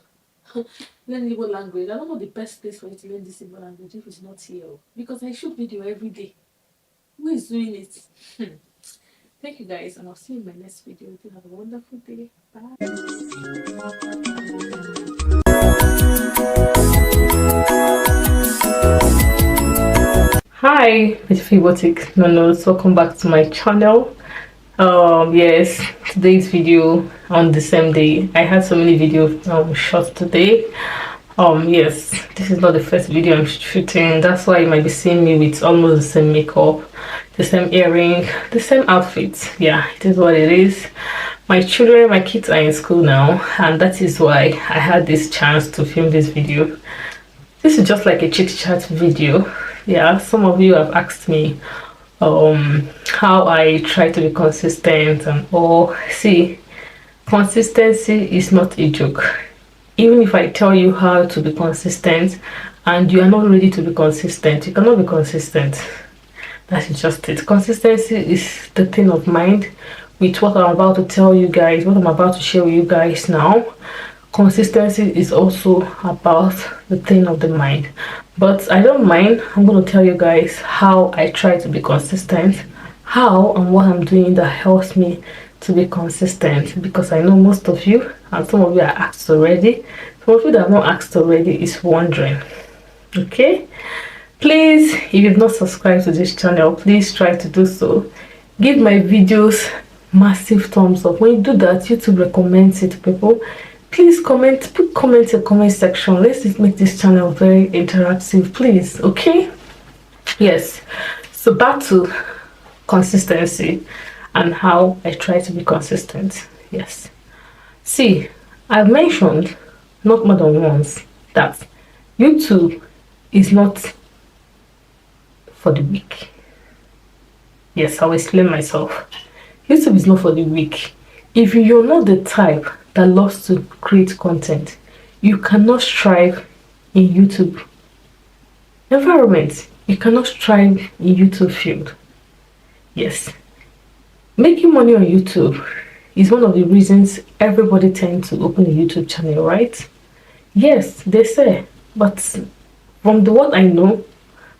learn Igbo language, I don't know the best place for you to learn this Igbo language if it's not here, because I shoot video every day. Who is doing it? Thank you guys, and I'll see you in my next video. You have a wonderful day. Bye. Hi, it's IGBOTIC. Welcome back to my channel. Yes, today's video on the same day. I had so many videos shot today. Yes, this is not the first video I'm shooting. That's why you might be seeing me with almost the same makeup, the same earring, the same outfit. Yeah, it is what it is. My kids are in school now, and that is why I had this chance to film this video. This is just like a chit chat video. Yeah, some of you have asked me how I try to be consistent and all. See, consistency is not a joke. Even if I tell you how to be consistent and you are not ready to be consistent, you cannot be consistent. That is just it. Consistency is the thing of mind with what I'm about to tell you guys, what I'm about to share with you guys now. Consistency is also about the thing of the mind. But I don't mind. I'm going to tell you guys how I try to be consistent, how and what I'm doing that helps me to be consistent, because I know most of you, and some of you are asked already. Some of you that are not asked already is wondering. Okay, please, if you've not subscribed to this channel, please try to do so. Give my videos massive thumbs up. When you do that, YouTube recommends it to people. Please comment, put comments in the comment section. Let's make this channel very interactive, please. Okay, yes, so back to consistency and how I try to be consistent. Yes, see, I've mentioned not more than once that YouTube is not for the weak. Yes, I'll explain myself. YouTube is not for the weak. If you're not the type that loves to create content, you cannot strive in YouTube environment. You cannot strive in YouTube field. Yes, making money on YouTube is one of the reasons everybody tends to open a YouTube channel, right? Yes, they say, but from what I know,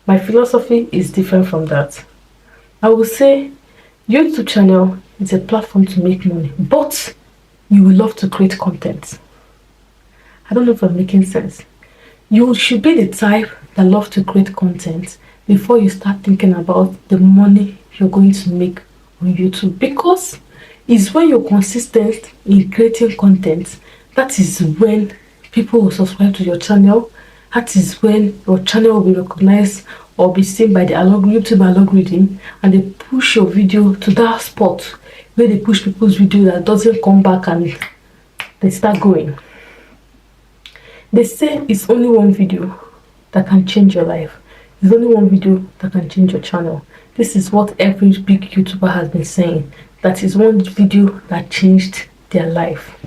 my philosophy is different from that. I will say YouTube channel is a platform to make money, but you will love to create content. I don't know if I'm making sense. You should be the type that love to create content before you start thinking about the money you're going to make on YouTube, because it's when you're consistent in creating content that is when people will subscribe to your channel. That is when your channel will be recognized or be seen by the YouTube algorithm, and they push your video to that spot where they push people's video that doesn't come back and they start going. They say it's only one video that can change your life. It's only one video that can change your channel. This is what every big YouTuber has been saying. That is one video that changed their life.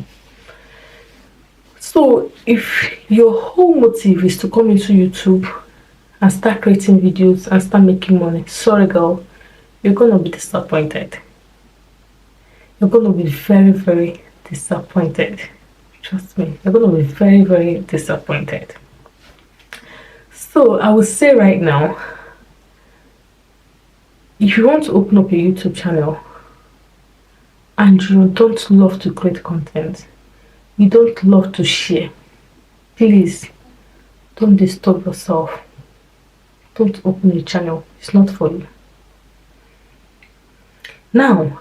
So if your whole motive is to come into YouTube and start creating videos and start making money, sorry girl, you're gonna be disappointed. You're gonna be very, very disappointed. Trust me, you're gonna be very, very disappointed. So I will say right now, if you want to open up a YouTube channel and you don't love to create content, you don't love to share, please don't disturb yourself. Don't open a channel. It's not for you. Now,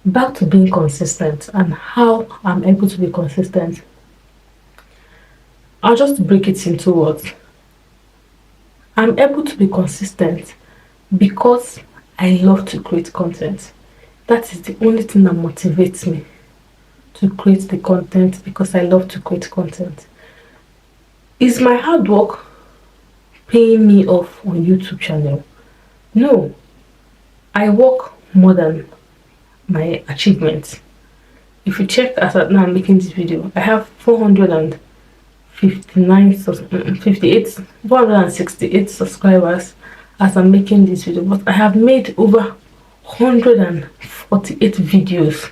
back to being consistent and how I'm able to be consistent. I'll just break it into words. I'm able to be consistent because I love to create content. That is the only thing that motivates me to create the content, because I love to create content. Is my hard work paying me off on YouTube channel? No. I work more than my achievements. If you check as at now I'm making this video, I have 468 subscribers as I'm making this video, but I have made over 148 videos.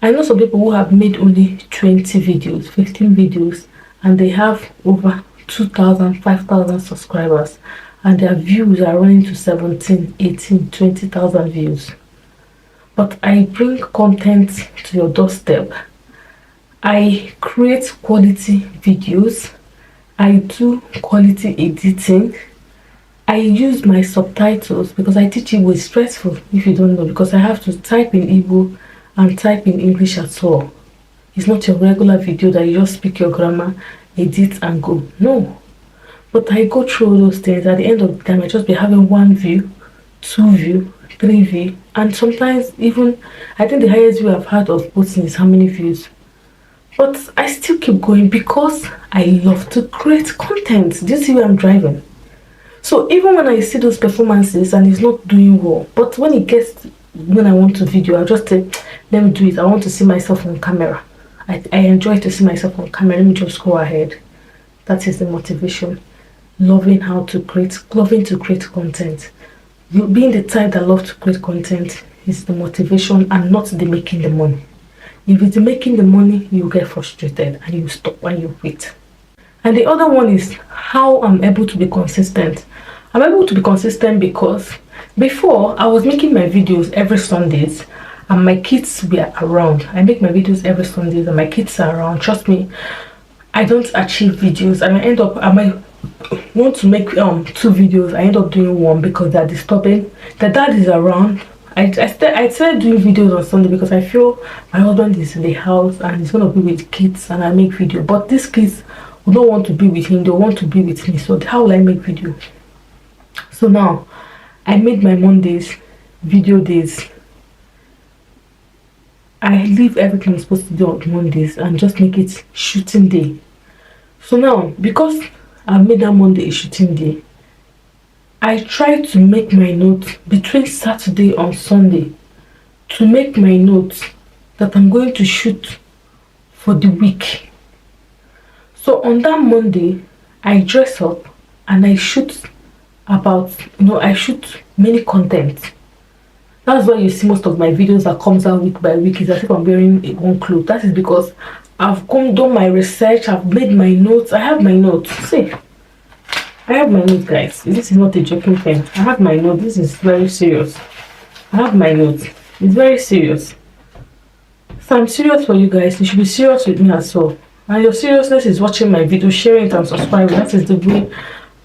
I know some people who have made only 20 videos, 15 videos, and they have over 2,000, 5,000 subscribers, and their views are running to 17, 18, 20,000 views. But I bring content to your doorstep. I create quality videos. I do quality editing. I use my subtitles because I teach Igbo. It's stressful if you don't know, because I have to type in Igbo and type in English as well. It's not your regular video that you just speak your grammar, edit and go. No. But I go through all those things. At the end of the time, I just be having 1 view, 2 view, 3 view, and sometimes even, I think the highest view I've had of posting is how many views. But I still keep going because I love to create content. Do you see where I'm driving? So even when I see those performances and it's not doing well, but when it gets, when I want to video, I'll just say, let me do it. I want to see myself on camera. I enjoy to see myself on camera. Let me just go ahead. That is the motivation. Loving to create content. You being the type that loves to create content is the motivation and not the making the money. If it's making the money, you get frustrated and you stop and you quit. And the other one is how I'm able to be consistent. I'm able to be consistent because before I was making my videos every Sundays and my kids were around. I make my videos every Sundays and my kids are around. Trust me, I don't achieve videos, and I might want to make 2 videos. I end up doing 1 because they're disturbing. The dad is around. I started doing videos on Sunday because I feel my husband is in the house and he's going to be with kids and I make video. But these kids don't want to be with him, they want to be with me. So how will I make video? So now I made my Mondays video days. I leave everything I'm supposed to do on Mondays and just make it shooting day. So now, because I've made that Monday a shooting day, I try to make my notes between Saturday and Sunday, to make my notes that I'm going to shoot for the week. So on that Monday, I dress up and I shoot I shoot many content. That's why you see most of my videos that comes out week by week is as if I'm wearing one clothes. That is because I've done my research, I've made my notes. I have my notes. See, I have my notes, guys. This is not a joking thing. I have my notes. This is very serious. I have my notes. It's very serious. So I'm serious for you guys. You should be serious with me as well. And your seriousness is watching my video, sharing it and subscribing. That is the way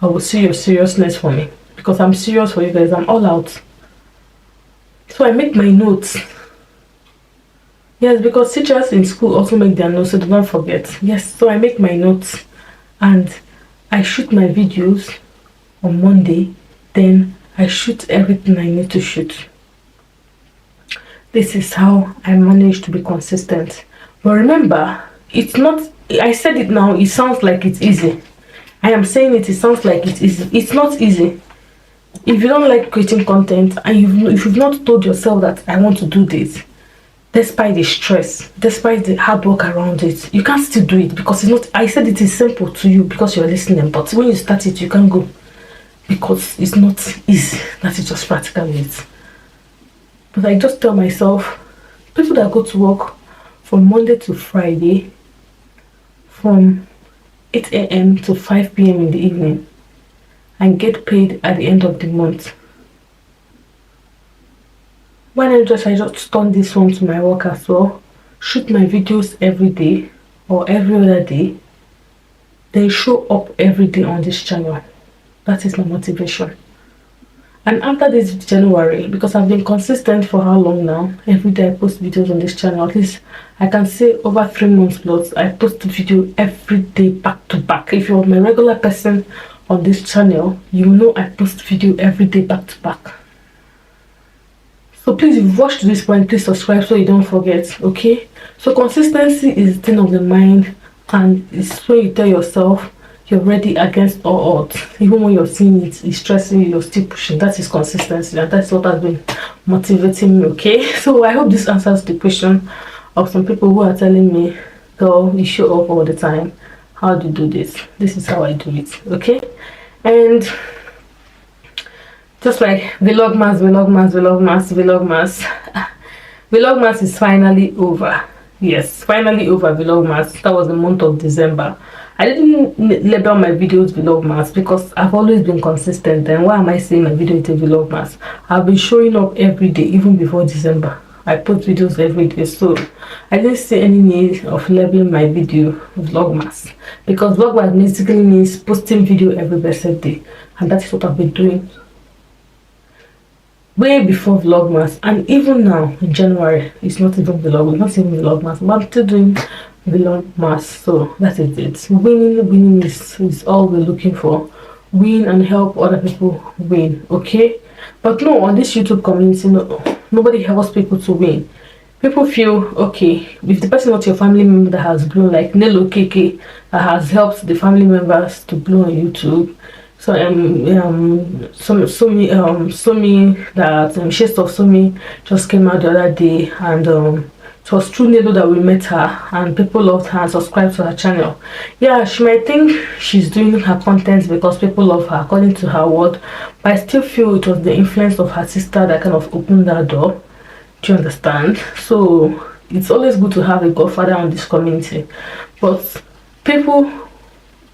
I will see your seriousness for me. Because I'm serious for you guys. I'm all out. So I make my notes. Yes, because teachers in school also make their notes, so do not forget. Yes, so I make my notes and I shoot my videos on Monday. Then I shoot everything I need to shoot. This is how I manage to be consistent. But remember, it's not, I said it now, it sounds like it's easy. I am saying it sounds like it's easy. It's not easy. If you don't like creating content and if you've not told yourself that I want to do this, despite the stress, despite the hard work around it, you can't still do it because it's not, I said it is simple to you because you're listening, but when you start it, you can't go because it's not easy. That is just practical it. But I just tell myself, people that go to work from Monday to Friday, from 8 a.m. to 5 p.m. in the evening, and get paid at the end of the month. Why not I just turn this one to my work as well, shoot my videos every day or every other day, then show up every day on this channel. That is my motivation. And after this January, because I've been consistent for how long now, every day I post videos on this channel, at least I can say over 3 months plus, I post a video every day back to back. If you're my regular person on this channel, you will know I post video every day back to back. So please, if you've watched to this point, please subscribe so you don't forget. Okay, so consistency is the thing of the mind, and it's when you tell yourself you're ready against all odds. Even when you're seeing it's stressing you, you're still pushing. That is consistency, and that's what has been motivating me. Okay, so I hope this answers the question of some people who are telling me, girl, you show up all the time, how do you do this? This is how I do it. Okay, and just like vlogmas is finally over. Yes, finally over. Vlogmas, that was the month of December. I didn't label my videos vlogmas because I've always been consistent. And why am I saying my video is a vlogmas? I've been showing up every day, even before December. I post videos every day, so I didn't see any need of labeling my video vlogmas, because vlogmas basically means posting video every blessed day, and that is what I've been doing way before vlogmas. And even now in January, it's not even vlogmas, but I'm still doing vlogmas. So that is it. Winning is all we're looking for. Win and help other people win. Okay, but no, on this YouTube community, nobody helps people to win. People feel, okay, if the person not your family member that has blown, like Nelo KK, that has helped the family members to blow on YouTube. So Somi that Shades of Somi just came out the other day, and it was through Nelo that we met her, and people loved her and subscribed to her channel. Yeah, she might think she's doing her content because people love her, according to her word, but I still feel it was the influence of her sister that kind of opened that door. Do you understand? So it's always good to have a godfather on this community, but people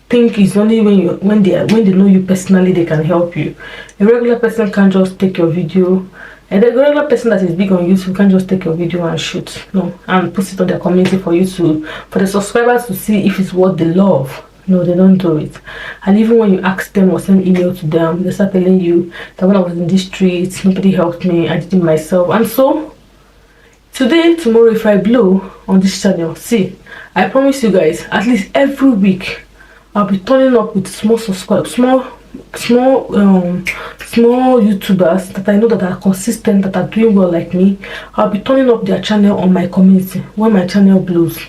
think it's only when they know you personally they can help you. A regular person can't just take your video, and the regular person that is big on YouTube can't just take your video and shoot and post it on their community for the subscribers to see if it's what they love. No, they don't do it. And even when you ask them or send email to them, they start telling you that when I was in the streets, nobody helped me, I did it myself. And so today, tomorrow, if I blow on this channel, see, I promise you guys, at least every week I'll be turning up with small YouTubers that I know that are consistent, that are doing well like me. I'll be turning up their channel on my community when my channel blows,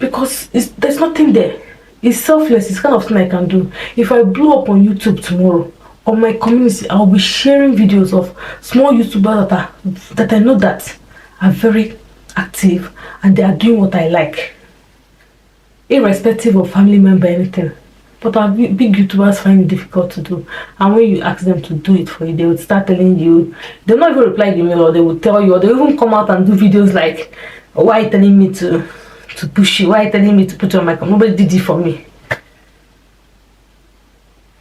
because there's nothing there. It's selfless. It's kind of thing I can do. If I blow up on YouTube tomorrow, on my community, I'll be sharing videos of small YouTubers that I know that are very active and they are doing what I like, irrespective of family member, anything. But our big YouTubers find it difficult to do, and when you ask them to do it for you, they would start telling you, they'll not even reply the email, or they will tell you, or they'll even come out and do videos like, why are you telling me to push you, why are you telling me to put you on my account? Nobody did it for me.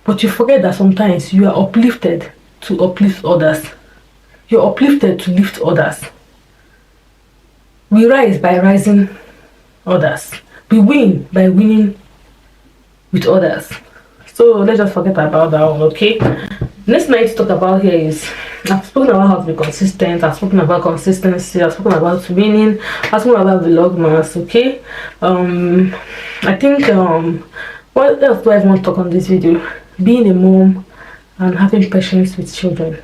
But you forget that sometimes you are uplifted to uplift others. You're uplifted to lift others. We rise by rising others. We win by winning with others. So let's just forget about that one. Okay, next thing I need to talk about here is, I've spoken about how to be consistent, I've spoken about consistency, I've spoken about winning, I've spoken about vlogmas. Okay, I think what else do I want to talk on this video? Being a mom and having patience with children.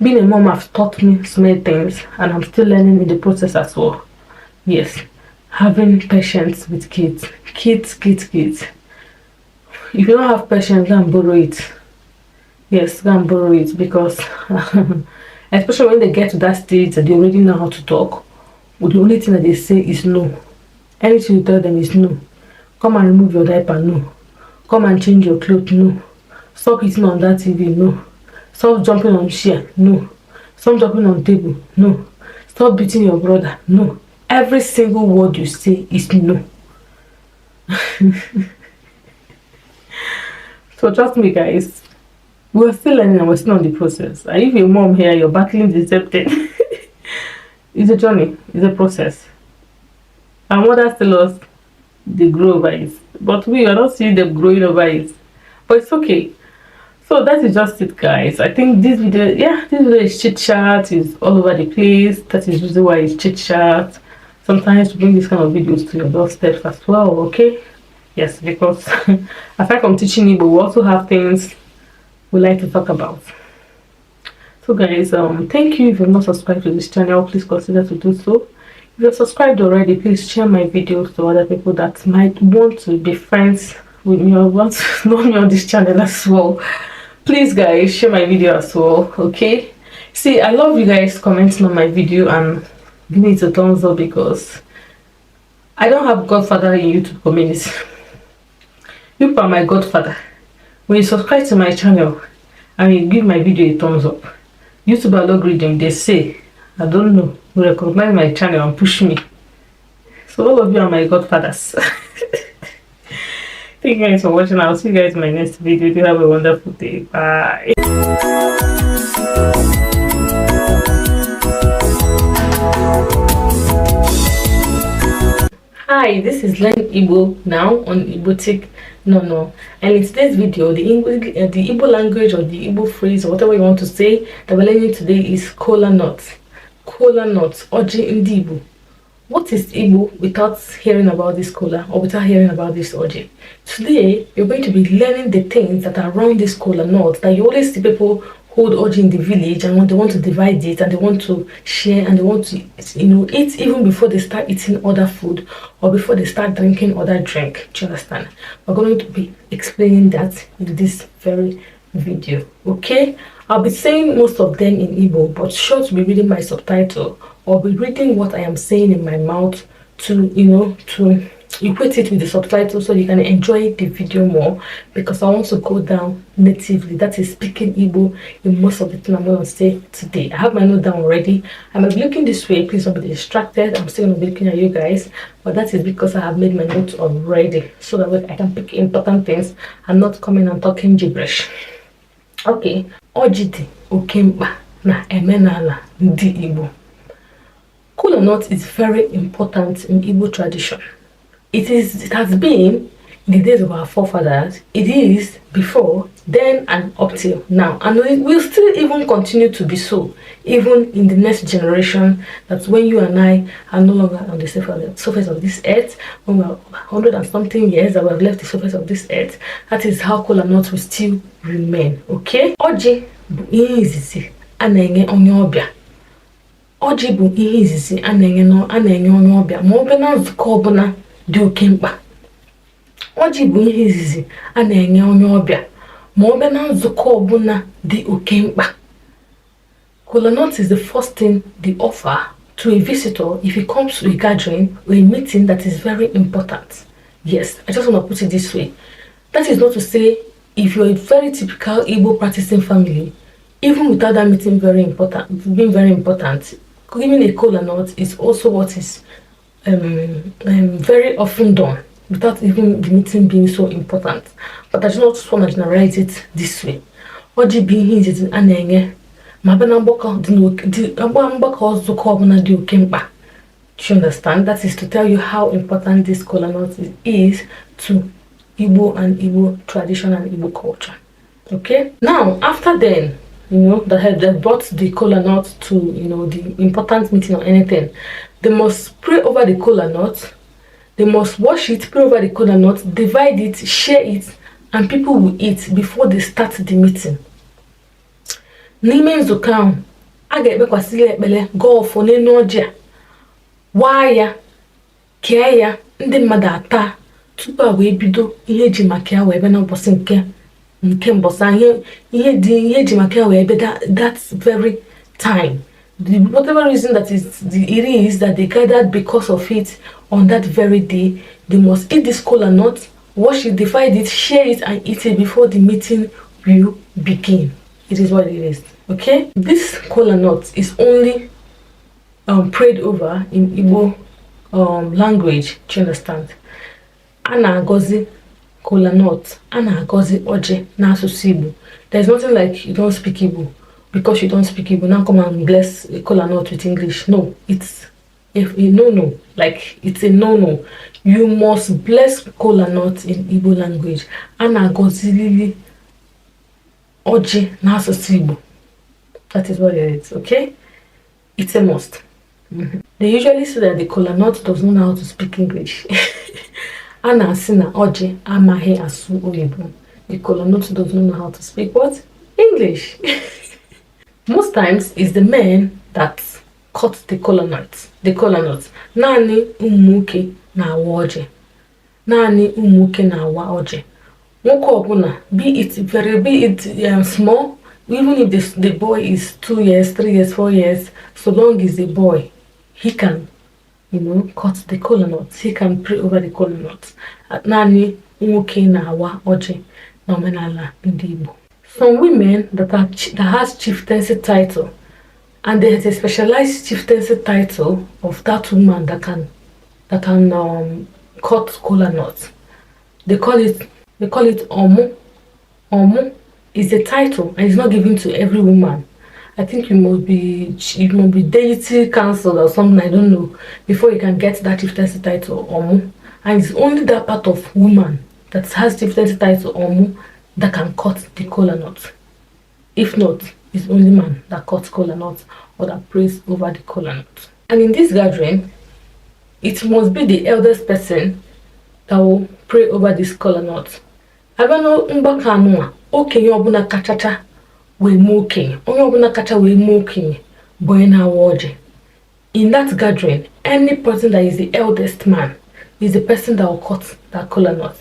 Being a mom has taught me so many things, and I'm still learning in the process as well. Yes, having patience with kids. If you don't have patience, go and borrow it. Yes, go and borrow it, because especially when they get to that stage that they already know how to talk, but the only thing that they say is no. Anything you tell them is no. Come and remove your diaper, no. Come and change your clothes, no. Stop eating on that TV, no. Stop jumping on chair, no. Stop jumping on table, no. Stop beating your brother, no. Every single word you say is no. So trust me, guys, we're still learning and we're still on the process. And if you're a mom here, you're battling the same thing. It's a journey, it's a process. And mothers tell us they grow over it, but we are not seeing them growing over it. But it's okay. So that is just it, guys. I think this video, this video is chit chat, is all over the place. That is the reason why it's chit chat. Sometimes we bring this kind of videos to your doorsteps as well. Okay, Yes, because aside from teaching Igbo, we also have things we like to talk about. So guys, thank you. If you're not subscribed to this channel, please consider to do so. If you're subscribed already, please share my videos to other people that might want to be friends with me or want to know me on this channel as well. Please guys, share my video as well, okay? See, I love you guys commenting on my video and giving it a thumbs up, because I don't have godfather in YouTube community. You are my godfather. When you subscribe to my channel and you give my video a thumbs up, YouTube algorithm, they say, I don't know, will recognize my channel and push me. So all of you are my godfathers. Thank you guys for watching. I'll see you guys in my next video. You have a wonderful day. Bye. Hi, this is Learn Igbo now on IGBOTIC. No. And in today's video, the Igbo language or the Igbo phrase or whatever you want to say that we're learning today is kola nut. Kola nut, oji in Igbo. What is Igbo without hearing about this kola or without hearing about this oji? Today, you're going to be learning the things that are around this kola nut that you always see people hold oji in the village, and when they want to divide it and they want to share and they want to, eat even before they start eating other food or before they start drinking other drink. Do you understand? We're going to be explaining that in this very video, okay? I'll be saying most of them in Igbo, but sure to be reading my subtitle or be reading what I am saying in my mouth to, to equate it with the subtitle so you can enjoy the video more, because I want to go down natively, that is speaking Igbo in most of the things I'm going to say today. I have my note down already. I'm looking this way, please don't be distracted. I'm still going to be looking at you guys, but that is because I have made my notes already so that way I can pick important things and not coming and talking gibberish. Okay, ojiti okemba na emenala ndi Igbo. Kola nut is very important in Igbo tradition. It has been in the days of our forefathers. It is before, then, and up till now. And it will still even continue to be so, even in the next generation. That's when you and I are no longer on the surface of this earth. When we're 100 and something years that we have left the surface of this earth, that is how kola nut will still remain. Okay? Oji bu ihe izizi ana-enye onye ọbịa. Oji bu ihe izizi ana-enye onye ọbịa ma ọ bụ na nzukọ ọbụla dị oke mkpa. Oji bụ ihe izizi a na-enye onye ọbịa ma ọ bụ na nzukọ ọbụla dị oke mkpa. Kola nut is the first thing they offer to a visitor if he comes to a gathering or a meeting that is very important. Yes, I just want to put it this way. That is not to say if you're a very typical Igbo practicing family, even without that meeting being very important, giving a kola nut is also what is very often done without even the meeting being so important. But I just want to generalize it this way. Oji being is an anenge mabana mgbakọ ọzụkọ ọbụla dị oke mkpa. Do you understand? That is to tell you how important this kola nut is to Igbo and Igbo tradition and Igbo culture. Okay? Now, after then, that they brought the kola nut to, the important meeting or anything, they must pray over the kola nut, they must wash it, pray over the kola nut, divide it, share it, and people will eat before they start the meeting. N'ime nzukọ ahụ, a ga-ekpekwasị ekpele gọọfụ n'elu ọjị a, waa ya, kee ya, ndị mmadụ ata tupu a wee bido ihe eji maka ya wee bịa n'ụbọchị nke mbọsa ihe eji maka ya wee bịa that very time. Whatever reason it is that they gathered because of it on that very day, they must eat this kola nut, wash it, divide it, share it, and eat it before the meeting will begin. It is what it is. Okay? This kola nut is only prayed over in Igbo language. Do you understand? Ana agozi kola nut, ana agozi oje na asụsụ Igbo. There's nothing like you don't speak Igbo. Because you don't speak Igbo, now come and bless a kola nut with English. No, it's a no-no. Like, it's a no-no. You must bless kola nut in Igbo language. Ana gozilili oji na asụsụ Igbo. That is what it is, okay? It's a must. They usually say that the kola nut does not know how to speak English. Ana sina oji amahe asu oyibo. The kola nut does not know how to speak what? English. Most times it's the men that cut the kola nut. The kola nut. Nani umuke na awa oji. Nani umuke na awa oji. Nwoke ọbụla, be it small, even if the boy is 2 years, 3 years, 4 years, so long as a boy, he can, cut the kola nut. He can pray over the kola nut. Nani nwoke na-awa ọjị n'omenala ndị Igbo. Some women that has chieftaincy title, and there is a specialized chieftaincy title of that woman that can cut kola nut. They call it Omu. Omu is a title and it's not given to every woman. I think you must be deity cancelled or something, I don't know, before you can get that chieftaincy title Omu. And it's only that part of woman that has chieftaincy title Omu that can cut the kola nut. If not, it's only man that cuts kola nut or that prays over the kola nut. And in this gathering, it must be the eldest person that will pray over this kola nut. Abano mgbaka anụnwa okenye ọbụla kachacha wee mee okenye, onye ọbụla kacha wee mee okenye bụ onye na-awa ọjị. In that gathering, any person that is the eldest man is the person that will cut that kola nut.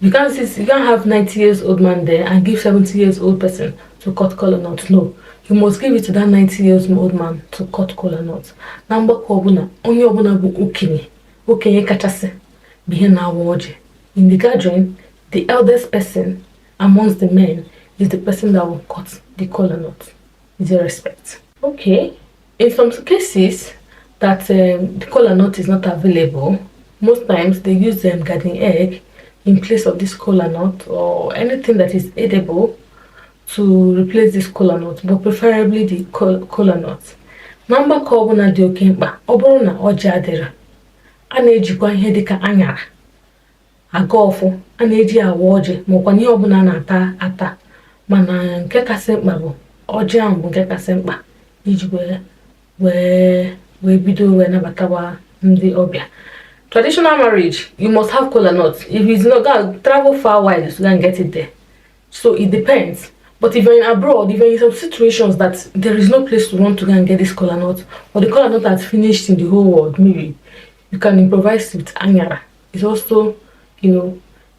You can't have 90 years old man there and give 70 years old person to cut kola nut. No, you must give it to that 90 years old man to cut kola nut. Na mgbaka ọbụla onye ọbụla bụ okenye kachasị bụ ihe na-awa ọjị. In the gathering, the eldest person amongst the men is the person that will cut the kola nut. Is a respect. Okay, in some cases that the kola nut is not available, most times they use garden egg in place of this kola nut or anything that is edible to replace this kola nut, but preferably the kola nut. Number carbon na dị oke mkpa. Ọ bụrụ na ọjị adịrị, a na-ejikwa ihe dịka anyara aga ọfụ, a na-eji awa ọjị maọkwa ihe ọbụla na-ata ata, mana nke kasị mkpa bụ ọjị ahụ bụ nke kasị mkpa iji wee bido wee nabatawa ndị ọbịa. Traditional marriage, you must have kola nut. If it's not, gonna travel far wide to go and get it there. So it depends. But if you're in abroad, if you're in some situations that there is no place to run to go and get this kola nut, or the kola nut has finished in the whole world, maybe you can improvise with anyara. It's also,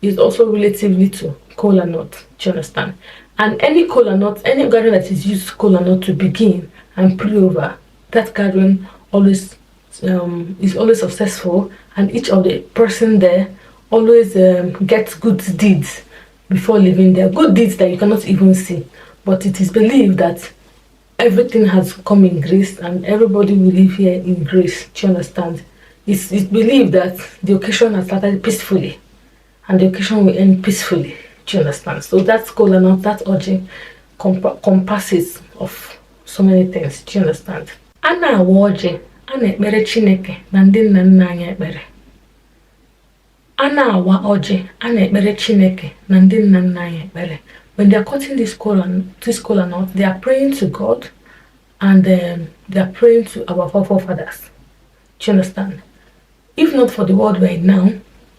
it's also relatively to kola nut. Do you understand? And any kola nut, any gathering that is used kola nut to begin and pray over, that gathering always is always successful, and each of the person there always gets good deeds before leaving there. Good deeds that you cannot even see, but it is believed that everything has come in grace and everybody will live here in grace. Do you understand? It's believed that the occasion has started peacefully and the occasion will end peacefully. Do you understand? So that's kola nut, that origin compasses of so many things. Do you understand? Ana awa a na-ekpere Chineke na ndị nna nna anyị ekpere. A na-awa ọjị a na-ekpere Chineke na ndị nna nna anyị ekpere. When they are cutting this kola nut, they are praying to God and they are praying to our forefathers. Do you understand? If not for the world we're in now,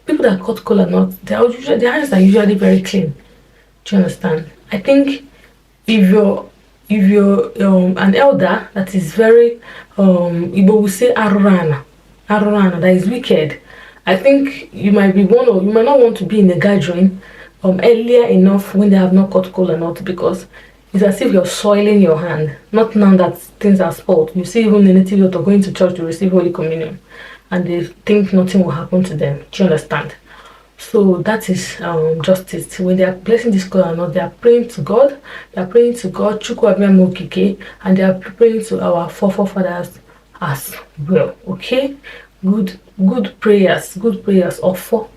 people that cut kola nut, their hands are usually very clean. Do you understand? I think if you're an elder that is very Igbo will say arurana, that is wicked, I think you might not want to be in the gathering earlier enough when they have not cut kola nut, because it's as if you're soiling your hand. Not now that things are spoiled. You see even the native youth are going to church to receive Holy Communion and they think nothing will happen to them. Do you understand? So that is justice. When they are blessing this kola nut, they are praying to God. They are praying to God, Chukwu Abia Mokike, and they are praying to our forefathers as well. Okay, good prayers, offer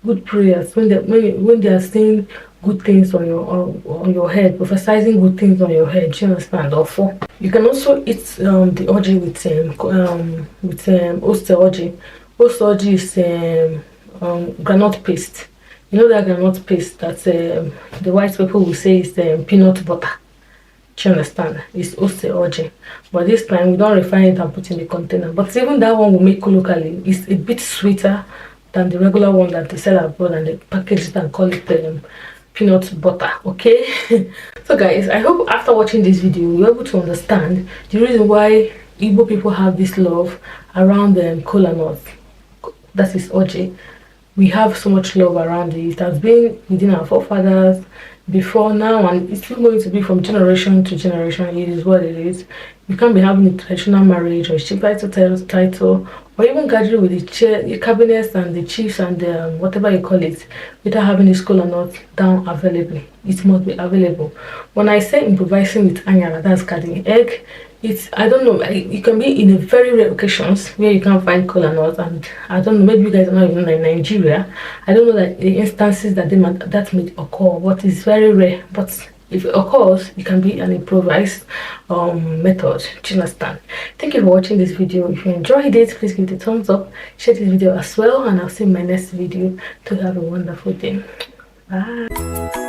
good prayers. When they are saying good things on your head, prophesizing good things on your head. Do you understand? Offer. You can also eat the orji with oste orji. Oste orji is granite paste. You know that granite paste that the white people will say is peanut butter. Do you understand? It's oste orji, but this time we don't refine it and put in the container. But even that one we make locally is a bit sweeter than the regular one that they sell abroad and they package it and call it peanut butter. Okay. So guys, I hope after watching this video you're able to understand the reason why Igbo people have this love around kola nuts. That is oji. We have so much love around it. It has been within our forefathers before, now, and it's still going to be from generation to generation. It is what it is. You can't be having a traditional marriage or a chief title or even gathering with the cabinets and the chiefs and whatever you call it without having this kola nut down available. It must be available. When I say improvising with anyara, that's cutting egg. It's, I don't know, it can be in a very rare occasions where you can't find kola nuts, and I don't know, maybe you guys are not even in Nigeria. I don't know that the instances that that may occur, but it's very rare. But if it occurs, it can be an improvised method. Do you understand? Thank you for watching this video. If you enjoyed it, please give it a thumbs up, share this video as well, and I'll see you in my next video. To have a wonderful day. Bye.